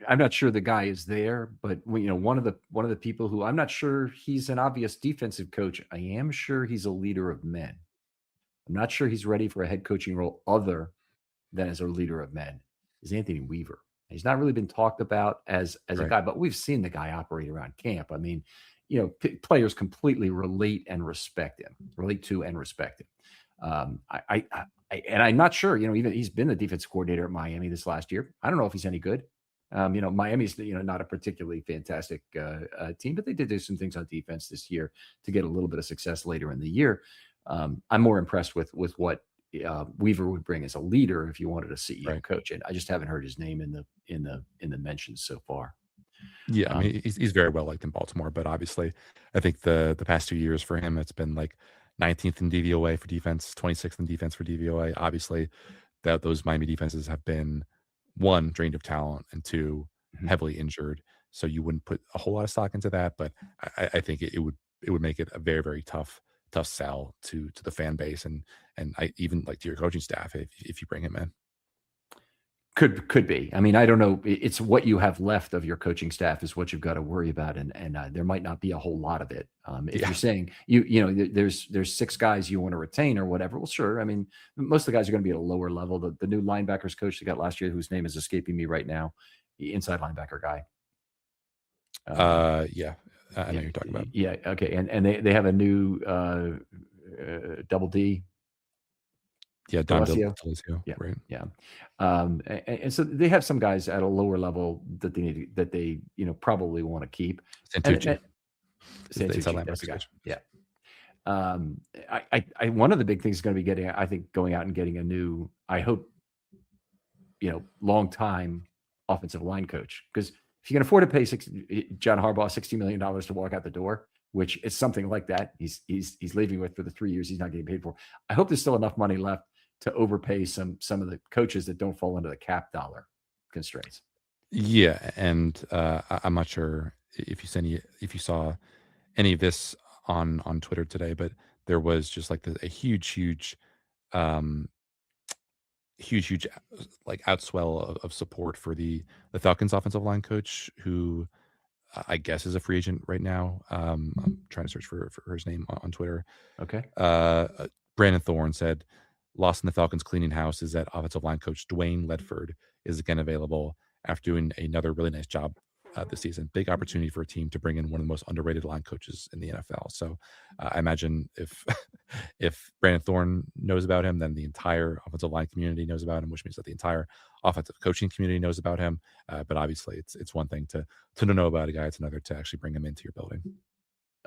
I'm not sure the guy is there, but one of the people who I'm not sure he's an obvious defensive coach. I am sure he's a leader of men. I'm not sure he's ready for a head coaching role other than as a leader of men. Is Anthony Weaver. He's not really been talked about as a guy, but we've seen the guy operate around camp. I mean, players completely relate to and respect him. And I'm not sure, even he's been the defensive coordinator at Miami this last year. I don't know if he's any good. Miami's, not a particularly fantastic team, but they did do some things on defense this year to get a little bit of success later in the year. I'm more impressed with what Weaver would bring as a leader if you wanted a CEO coach, and I just haven't heard his name in the mentions so far. Yeah, I mean, he's very well liked in Baltimore, but obviously, I think the past 2 years for him, it's been like 19th in DVOA for defense, 26th in defense for DVOA. Obviously, those Miami defenses have been, one, drained of talent, and two, heavily injured. So you wouldn't put a whole lot of stock into that, but I think it would make it a very, very tough sell to the fan base and I even like to your coaching staff if you bring him in. Could be. I mean, I don't know. It's what you have left of your coaching staff is what you've got to worry about, and there might not be a whole lot of it. If you're saying there's 6 guys you want to retain or whatever, well, sure. I mean, most of the guys are going to be at a lower level. The new linebackers coach they got last year, whose name is escaping me right now, the inside linebacker guy. Yeah, I know who you're talking about. Yeah, okay, and they have a new double D. Yeah, Don Delisio. Yeah, right. Yeah, and so they have some guys at a lower level that they probably want to keep. Santucci. Santucci, that's the guy. Yeah. I one of the big things is going to be going out and getting a new, I hope, long time offensive line coach, because if you can afford to pay John Harbaugh $60 million to walk out the door, which is something like that, he's leaving with for the 3 years he's not getting paid for. I hope there's still enough money left to overpay some of the coaches that don't fall into the cap dollar constraints. Yeah, and I'm not sure if you saw any of this on Twitter today, but there was just like a huge um, huge like outswell of support for the Falcons offensive line coach, who I guess is a free agent right now. I'm trying to search for his name on Twitter. Okay. Brandon Thorne said, "Lost in the Falcons cleaning house is that offensive line coach Dwayne Ledford is again available after doing another really nice job this season. Big opportunity for a team to bring in one of the most underrated line coaches in the NFL." So I imagine if if Brandon Thorne knows about him, then the entire offensive line community knows about him, which means that the entire offensive coaching community knows about him. But obviously, it's one thing to know about a guy; it's another to actually bring him into your building.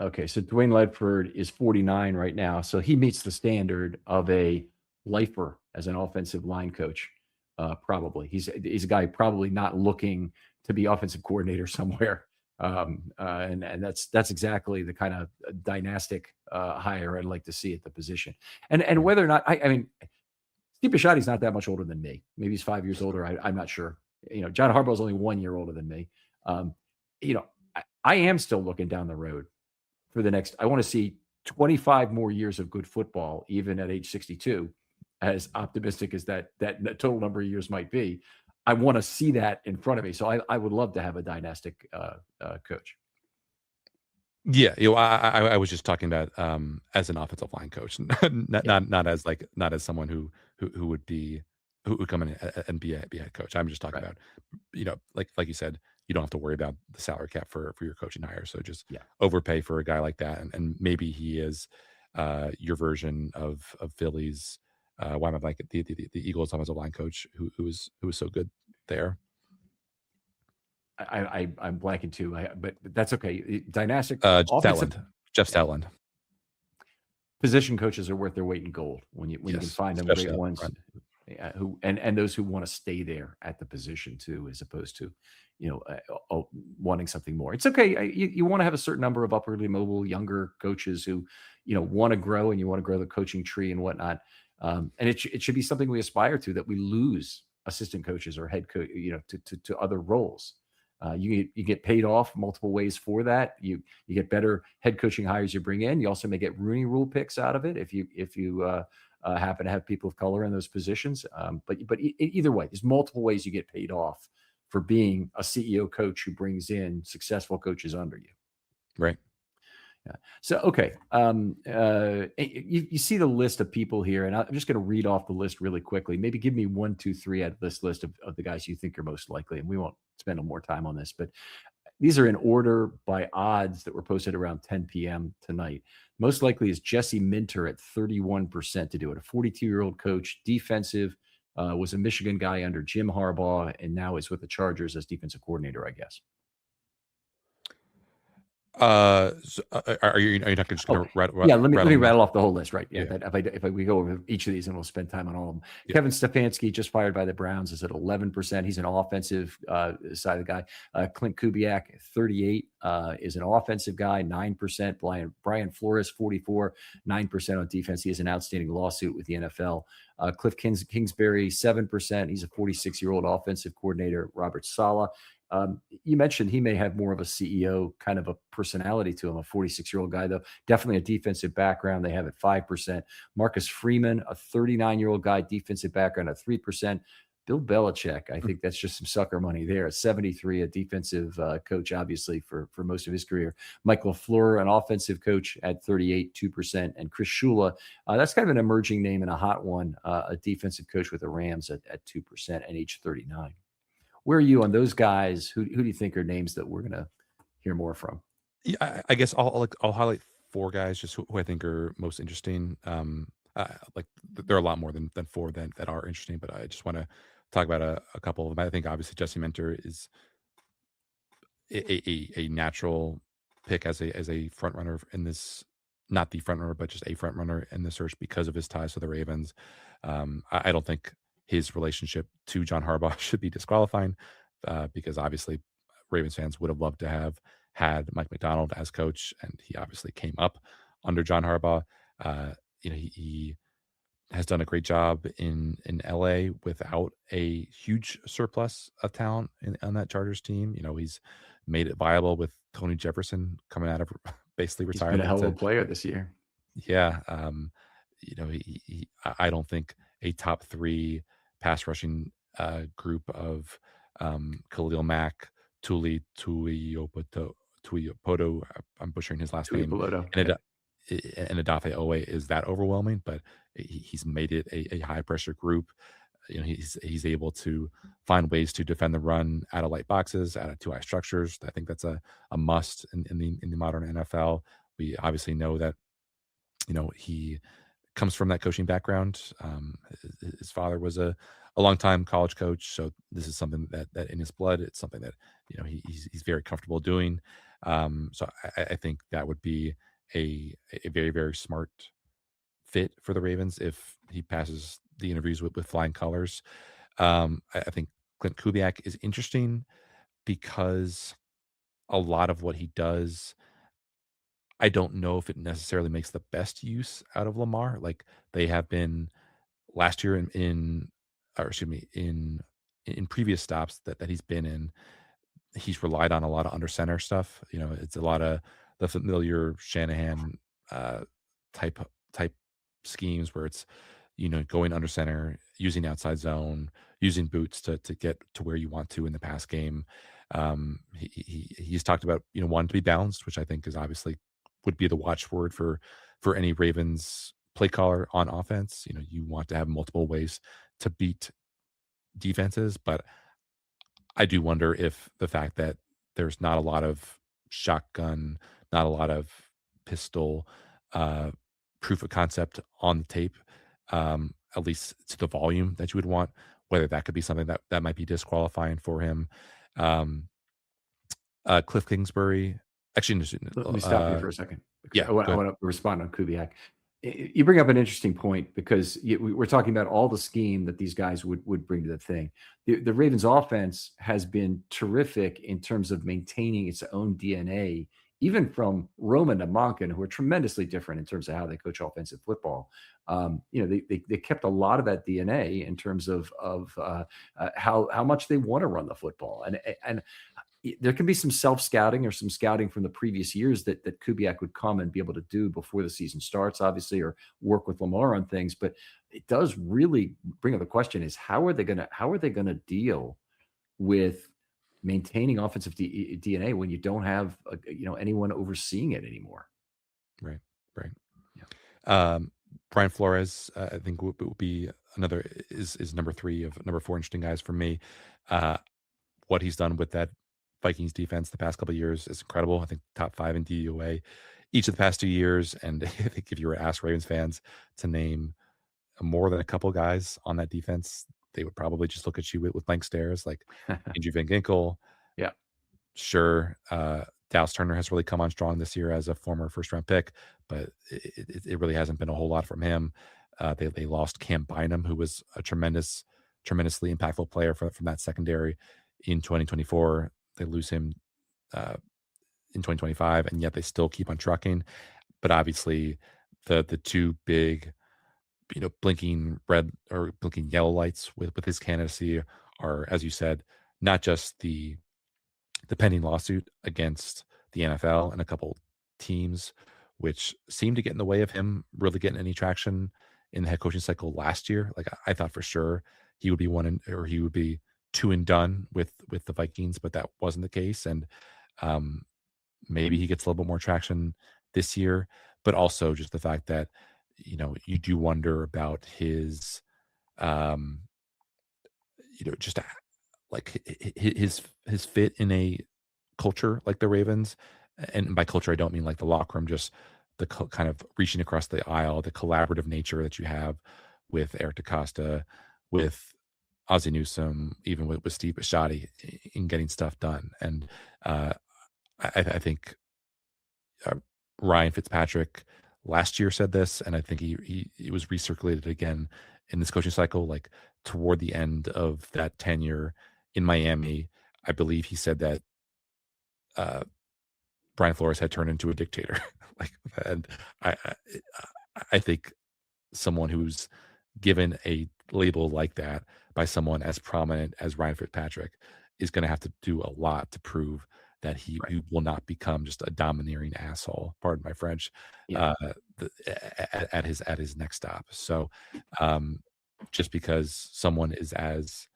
Okay, so Dwayne Ledford is 49 right now, so he meets the standard of a lifer as an offensive line coach. Probably he's a guy probably not looking to be offensive coordinator somewhere, and that's exactly the kind of dynastic hire I'd like to see at the position. And whether or not I mean, Steve Bisciotti's not that much older than me. Maybe he's 5 years older. I'm not sure. John Harbaugh's only 1 year older than me. I am still looking down the road for the next. I want to see 25 more years of good football, even at age 62, as optimistic as that total number of years might be. I want to see that in front of me. So I would love to have a dynastic coach. Yeah, I was just talking about as an offensive line coach, not as someone who would come in and be a head coach. I'm just talking Right. about, like you said, you don't have to worry about the salary cap for your coaching hire. So just Yeah. overpay for a guy like that, and maybe he is your version of Philly's. Why am I like the Eagles offensive line coach who was so good there? I'm blanking too, but that's okay. Dynastic Jeff Stoutland. Position coaches are worth their weight in gold when you can Yes, find them especially great up ones. front. Who and those who want to stay there at the position too, as opposed to, wanting something more. It's okay. You want to have a certain number of upwardly mobile younger coaches who, want to grow, and you want to grow the coaching tree and whatnot. And it should be something we aspire to, that we lose assistant coaches or head coach, to other roles. You get paid off multiple ways for that. You get better head coaching hires you bring in. You also may get Rooney Rule picks out of it if you happen to have people of color in those positions. But either way, there's multiple ways you get paid off for being a CEO coach who brings in successful coaches under you. Right. Yeah. So, okay. You see the list of people here, and I'm just going to read off the list really quickly. Maybe give me 1, 2, 3 out of this list of the guys you think are most likely. And we won't spend more time on this, but these are in order by odds that were posted around 10 p.m. tonight. Most likely is Jesse Minter at 31% to do it. A 42-year-old coach, defensive, was a Michigan guy under Jim Harbaugh, and now is with the Chargers as defensive coordinator, I guess. So, are you not just going to rattle? Yeah, let me rattle off the whole list, right? Yeah, Yeah. that if we go over each of these, and we'll spend time on all of them. Yeah. Kevin Stefanski, just fired by the Browns, is at 11%. He's an offensive side of the guy. Clint Kubiak, 38, is an offensive guy, 9%. Brian Flores, 44, 9% on defense. He has an outstanding lawsuit with the NFL. Cliff Kingsbury, 7%. He's a 46-year-old offensive coordinator. Robert Saleh. You mentioned he may have more of a CEO kind of a personality to him, a 46-year-old guy, though. Definitely a defensive background. They have at 5%. Marcus Freeman, a 39-year-old guy, defensive background at 3%. Bill Belichick, I think that's just some sucker money there. At 73, a defensive coach, obviously, for most of his career. Mike LaFleur, an offensive coach at 38, 2%. And Chris Shula, that's kind of an emerging name and a hot one, a defensive coach with the Rams at 2% and age 39. Where are you on those guys? Who do you think are names that we're going to hear more from? Yeah, I guess I'll highlight 4 guys just who I think are most interesting. Like there are a lot more than 4 that are interesting, but I just want to talk about a couple of them. I think obviously Jesse Minter is a natural pick as a front runner in this, not the front runner, but just a front runner in the search because of his ties to the Ravens. I don't think his relationship to John Harbaugh should be disqualifying, because obviously Ravens fans would have loved to have had Mike Macdonald as coach, and he obviously came up under John Harbaugh. He has done a great job in LA without a huge surplus of talent on that Chargers team. He's made it viable with Tony Jefferson coming out of basically He's retirement. been a hell of a player this year. Yeah. I don't think a top 3 pass rushing group of Khalil Mack, Tuiopoto, I'm butchering his last Tui name, Peloto. and Yeah. Odafe Owe is that overwhelming, but he's made it a high pressure group. He's able to find ways to defend the run out of light boxes, out of 2 high structures. I think that's a must in the modern NFL. We obviously know that he comes from that coaching background. His father was a longtime college coach, so this is something that in his blood. It's something that he's very comfortable doing. So I think that would be a very, very smart fit for the Ravens if he passes the interviews with flying colors. I think Clint Kubiak is interesting because a lot of what he does, I don't know if it necessarily makes the best use out of Lamar. Like they have been last year or excuse me, in previous stops that he's been in, he's relied on a lot of under center stuff. It's a lot of the familiar Shanahan uh, type type schemes where it's going under center, using outside zone, using boots to get to where you want to in the pass game. He's talked about wanting to be balanced, which I think is obviously would be the watchword for any Ravens play caller on offense. You want to have multiple ways to beat defenses, but I do wonder if the fact that there's not a lot of shotgun, not a lot of pistol uh, proof of concept on the tape, at least to the volume that you would want, whether that could be something that might be disqualifying for him. Um, Cliff Kingsbury, actually, Let me stop you for a second. Because yeah, I good. want to respond on Kubiak. You bring up an interesting point because we're talking about all the scheme that these guys would bring to the thing. The Ravens offense has been terrific in terms of maintaining its own DNA, even from Roman to Monken, who are tremendously different in terms of how they coach offensive football. They kept a lot of that DNA in terms of how much they want to run the football, and there can be some self-scouting or some scouting from the previous years that Kubiak would come and be able to do before the season starts, obviously, or work with Lamar on things. But it does really bring up the question: is how are they gonna deal with maintaining offensive DNA when you don't have anyone overseeing it anymore? Right, right. Yeah. Brian Flores, I think would be another is number 3 of number 4 interesting guys for me. What he's done with that Vikings defense the past couple of years is incredible. I think top 5 in DUA each of the past 2 years. And I think if you were to ask Ravens fans to name more than a couple guys on that defense, they would probably just look at you with blank stares, like Andrew Van Ginkel. Yeah. Sure. Dallas Turner has really come on strong this year as a former first-round pick, but it really hasn't been a whole lot from him. They lost Cam Bynum, who was a tremendously impactful player from that secondary in 2024. They lose him in 2025, and yet they still keep on trucking. But obviously, the 2 big, blinking red or blinking yellow lights with his candidacy are, as you said, not just the pending lawsuit against the NFL and a couple teams, which seemed to get in the way of him really getting any traction in the head coaching cycle last year. Like I thought for sure he would be or he would be 2 and done with the Vikings, but that wasn't the case. And maybe he gets a little bit more traction this year, but also just the fact that you do wonder about his just like his fit in a culture like the Ravens. And by culture, I don't mean like the locker room, just the kind of reaching across the aisle, the collaborative nature that you have with Eric DaCosta, with Ozzie Newsome, even with Steve Bisciotti in getting stuff done. And I think Ryan Fitzpatrick last year said this, and I think he was recirculated again in this coaching cycle, like toward the end of that tenure in Miami. I believe he said that Brian Flores had turned into a dictator. And I think someone who's given a label like that by someone as prominent as Ryan Fitzpatrick is going to have to do a lot to prove that he Right. will not become just a domineering asshole, pardon my French, Yeah. at his next stop. So just because someone is as,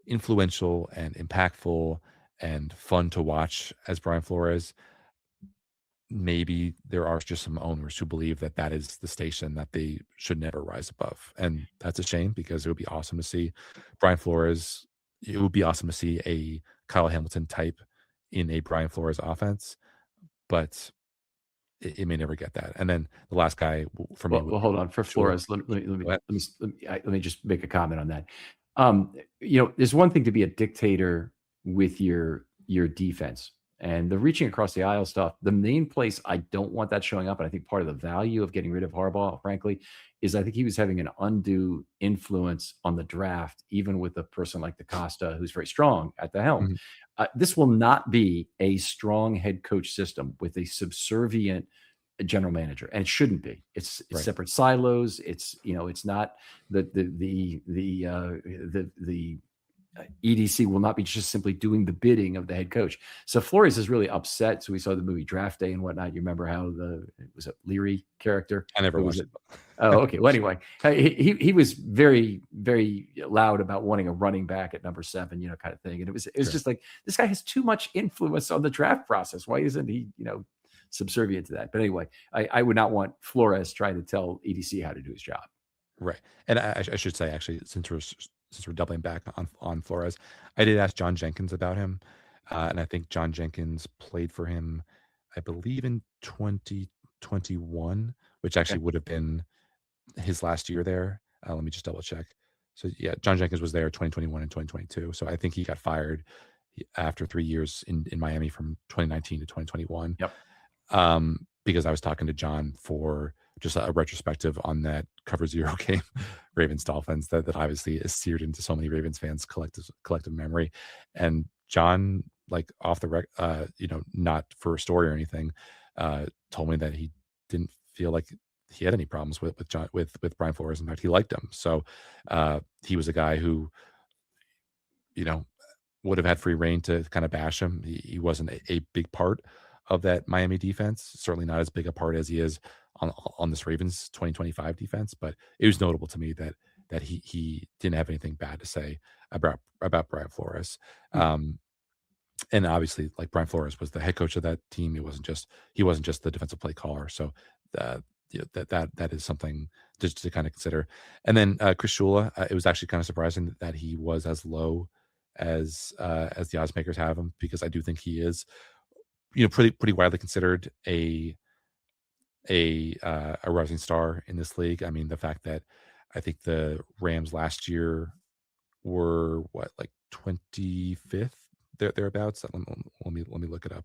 influential and impactful and fun to watch as Brian Flores, maybe there are just some owners who believe that that is the station that they should never rise above. And that's a shame, because it would be awesome to see Brian Flores. It would be awesome to see a Kyle Hamilton type in a Brian Flores offense, but it may never get that. And then the last guy for me would Well, be hold on. For Shula. Flores, let me let me Go ahead. let me let me just make a comment on that. There's one thing to be a dictator with your defense, and the reaching across the aisle stuff. The main place I don't want that showing up, and I think part of the value of getting rid of Harbaugh, frankly, is I think he was having an undue influence on the draft, even with a person like DaCosta, who's very strong at the helm. Mhm. This will not be a strong head coach system with a subservient general manager, and it shouldn't be. It's Right. separate silos. It's not the EDC will not be just simply doing the bidding of the head coach. So Flores is really upset. So we saw the movie Draft Day and whatnot. You remember how it was a Leary character? I never Who was watched it? it. Oh, okay. Well, anyway, he was very, very loud about wanting a running back at number 7, kind of thing. And it was Sure. just like, this guy has too much influence on the draft process. Why isn't he, subservient to that? But anyway, I would not want Flores trying to tell EDC how to do his job. Right. And I should say, actually, since we're doubling back on Flores, I did ask John Jenkins about him, and I think John Jenkins played for him, I believe, in 2021, which actually Okay. would have been his last year there. Let me just double check. So yeah, John Jenkins was there 2021 and 2022. So I think he got fired after 3 years in Miami from 2019 to 2021. Yep. Because I was talking to John for just a retrospective on that Cover Zero game, Ravens Dolphins, that obviously is seared into so many Ravens fans' collective memory. And John, like off the not for a story or anything, told me that he didn't feel like he had any problems with Brian Flores. In fact, he liked him. So he was a guy who, would have had free reign to kind of bash him. He wasn't a big part of that Miami defense, certainly not as big a part as he is on this Ravens 2025 defense. But it was notable to me that he didn't have anything bad to say about Brian Flores. And obviously, like, Brian Flores was the head coach of that team. He wasn't just the defensive play caller. So that is something just to kind of consider. And then Chris Shula, it was actually kind of surprising that he was as low as the odds makers have him, because I do think he is, pretty widely considered a rising star in this league. I mean, the fact that I think the Rams last year were like 25th thereabouts. Let me look it up.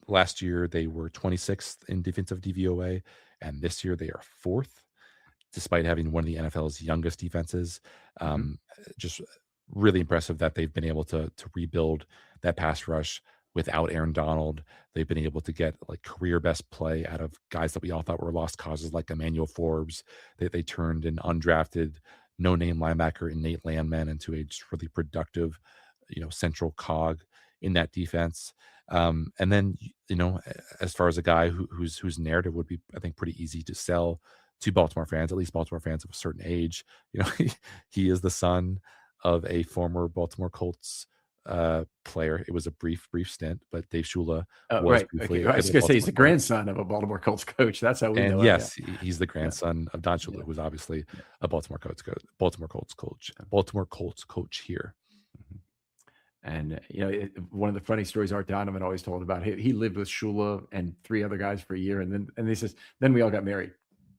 Last year they were 26th in defensive DVOA, and this year they are 4th, despite having one of the NFL's youngest defenses. Just really impressive that they've been able to rebuild that pass rush without Aaron Donald. They've been able to get like career best play out of guys that we all thought were lost causes, like Emmanuel Forbes. They turned an undrafted, no-name linebacker in Nate Landman into a just really productive, central cog in that defense. And then, as far as a guy whose narrative would be, I think, pretty easy to sell to Baltimore fans, at least Baltimore fans of a certain age. He is the son of a former Baltimore Colts player. It was a brief stint, but Dave Shula was Right. briefly. Okay. I was going to say he's the grandson of a Baltimore Colts coach. That's how we know And him. yes, he's the grandson of Don Shula, Yeah. who's obviously Yeah. a Baltimore Colts coach here. And one of the funny stories Art Donovan always told about, he lived with Shula and 3 other guys for a year, and he says, then we all got married.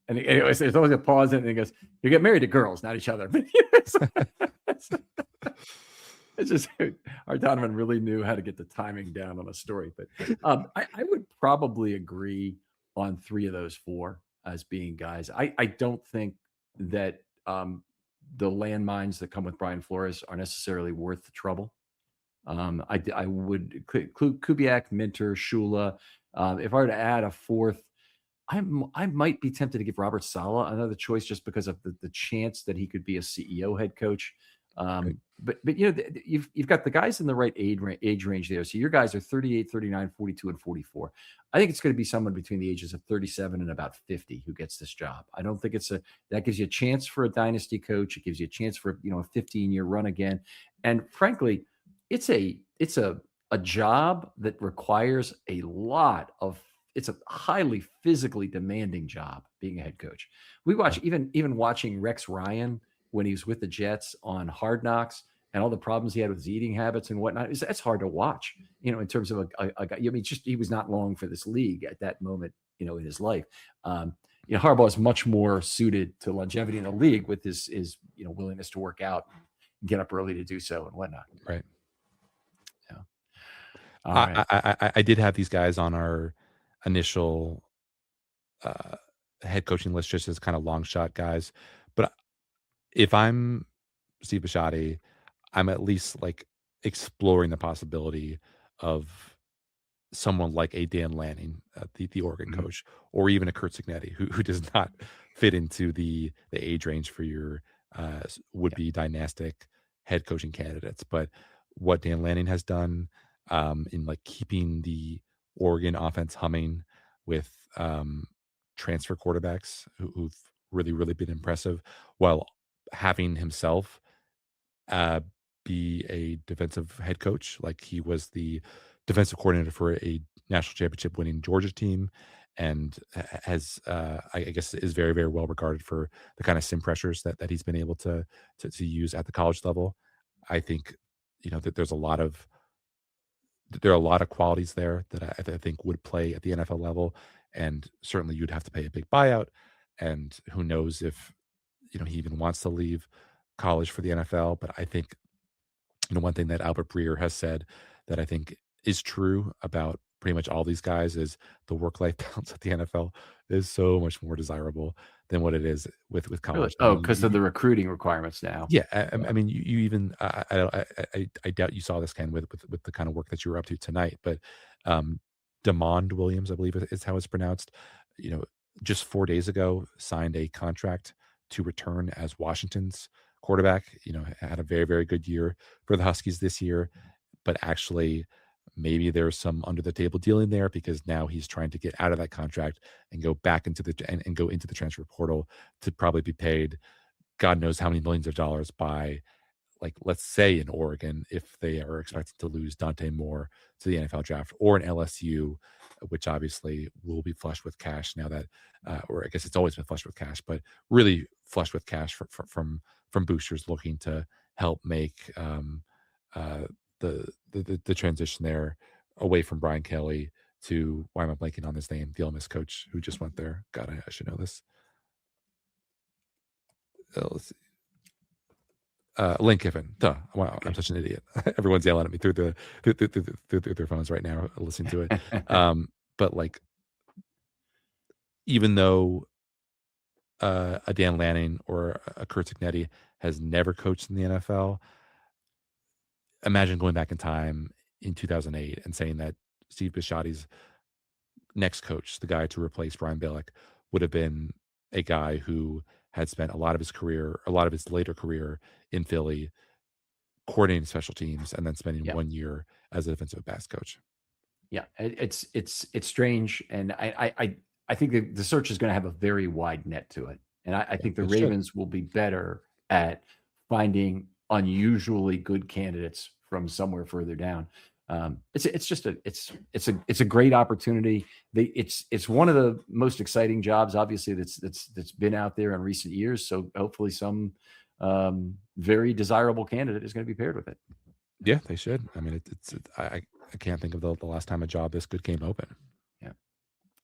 And there's always a pause, and he goes, "You get married to girls, not each other." It's just Art Donovan really knew how to get the timing down on a story. But I would probably agree on 3 of those 4 as being guys. I don't think that the landmines that come with Brian Flores are necessarily worth the trouble. I would Kubiak, Minter, Shula. If I were to add a 4th, I might be tempted to give Robert Saleh another choice, just because of the chance that he could be a CEO head coach. But you've got the guys in the right age range there. So your guys are 38, 39, 42, and 44. I think it's going to be someone between the ages of 37 and about 50 who gets this job. I don't think that gives you a chance for a dynasty coach. It gives you a chance for a 15-year run again. And frankly, it's a job that requires it's a highly physically demanding job being a head coach. We watch even watching Rex Ryan when he was with the Jets on Hard Knocks and all the problems he had with his eating habits and whatnot. That's hard to watch, in terms of a guy. I mean, he was not long for this league at that moment, in his life. Harbaugh is much more suited to longevity in the league with his willingness to work out, get up early to do so and whatnot. Right. Yeah. All right. I did have these guys on our initial head coaching list just as kind of long shot guys, but if I'm Steve Bisciotti, I'm at least like exploring the possibility of someone like a Dan Lanning, the Oregon coach, or even a Kurt Cignetti, who does not fit into the age range for your would-be dynastic head coaching candidates. But what Dan Lanning has done in like keeping the Oregon offense humming with transfer quarterbacks who've really, really been impressive, while having himself be a defensive head coach. Like he was the defensive coordinator for a national championship winning Georgia team, and has I guess is very, very well regarded for the kind of sim pressures that he's been able to use at the college level. I think that there are a lot of qualities there that I think would play at the NFL level, and certainly you'd have to pay a big buyout, and who knows if he even wants to leave college for the NFL. But I think, one thing that Albert Breer has said that I think is true about pretty much all these guys is the work-life balance at the NFL is so much more desirable than what it is with college. Really? Oh, because of the recruiting requirements now. Yeah, I mean, you even I doubt you saw this, Ken, with the kind of work that you were up to tonight. But Demond Williams, I believe is how it's pronounced, just 4 days ago signed a contract to return as Washington's quarterback. Had a very, very good year for the Huskies this year, but actually maybe there's some under the table dealing there, because now he's trying to get out of that contract and go back into and go into the transfer portal to probably be paid God knows how many millions of dollars by, like, let's say in Oregon, if they are expecting to lose Dante Moore to the NFL draft, or an LSU, which obviously will be flush with cash now that, or I guess it's always been flush with cash, but really flush with cash from boosters looking to help make the transition there away from Brian Kelly to, why am I blanking on his name, the Ole Miss coach who just went there. God, I should know this. Let's see. Lane Kiffin. Duh. Wow, okay. I'm such an idiot. Everyone's yelling at me through their phones right now, listening to it. But like, even though a Dan Lanning or a Kurt Cignetti has never coached in the NFL, imagine going back in time in 2008 and saying that Steve Bisciotti's next coach, the guy to replace Brian Billick, would have been a guy who had spent a lot of his later career in Philly coordinating special teams, and then spending 1 year as a defensive backs coach. Yeah, it's strange, and I think the search is going to have a very wide net to it, and I think the Ravens will be better at finding unusually good candidates from somewhere further down. It's a great opportunity. It's one of the most exciting jobs, obviously, that's been out there in recent years. So hopefully some very desirable candidate is going to be paired with it. Yeah, they should. I mean, I can't think of the last time a job this good came open. Yeah.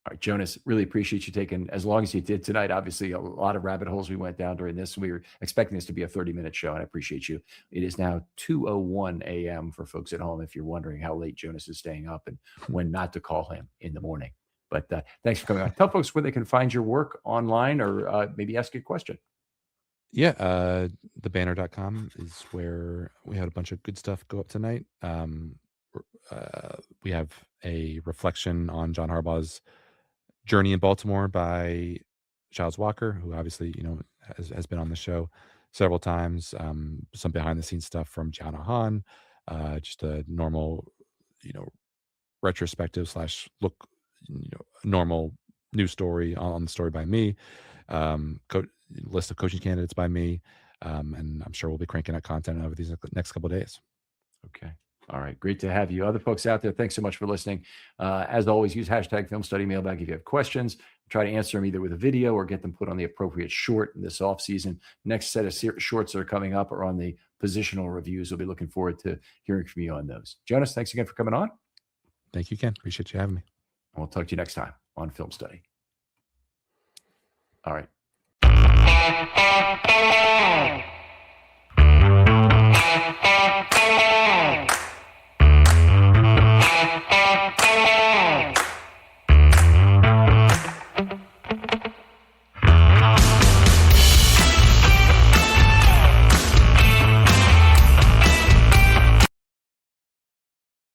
All right, Jonas, really appreciate you taking as long as you did tonight. Obviously, a lot of rabbit holes we went down during this. We were expecting this to be a 30-minute show, and I appreciate you. It is now 2:01 a.m. for folks at home, if you're wondering how late Jonas is staying up and when not to call him in the morning. But thanks for coming on. Tell folks where they can find your work online, or maybe ask you a question. Yeah, thebanner.com is where we had a bunch of good stuff go up tonight. We have a reflection on John Harbaugh's journey in Baltimore by Giles Walker, who obviously has been on the show several times. Some behind the scenes stuff from John Harbaugh, just a normal, retrospective / look, normal news story on the story by me, list of coaching candidates by me, and I'm sure we'll be cranking out content over these next couple of days. Okay. All right. Great to have you. Other folks out there, thanks so much for listening. As always, use hashtag Filmstudy mailbag if you have questions. Try to answer them either with a video or get them put on the appropriate short in this off season. Next set of shorts that are coming up are on the positional reviews. We'll be looking forward to hearing from you on those. Jonas, thanks again for coming on. Thank you, Ken. Appreciate you having me. And we'll talk to you next time on Filmstudy. All right.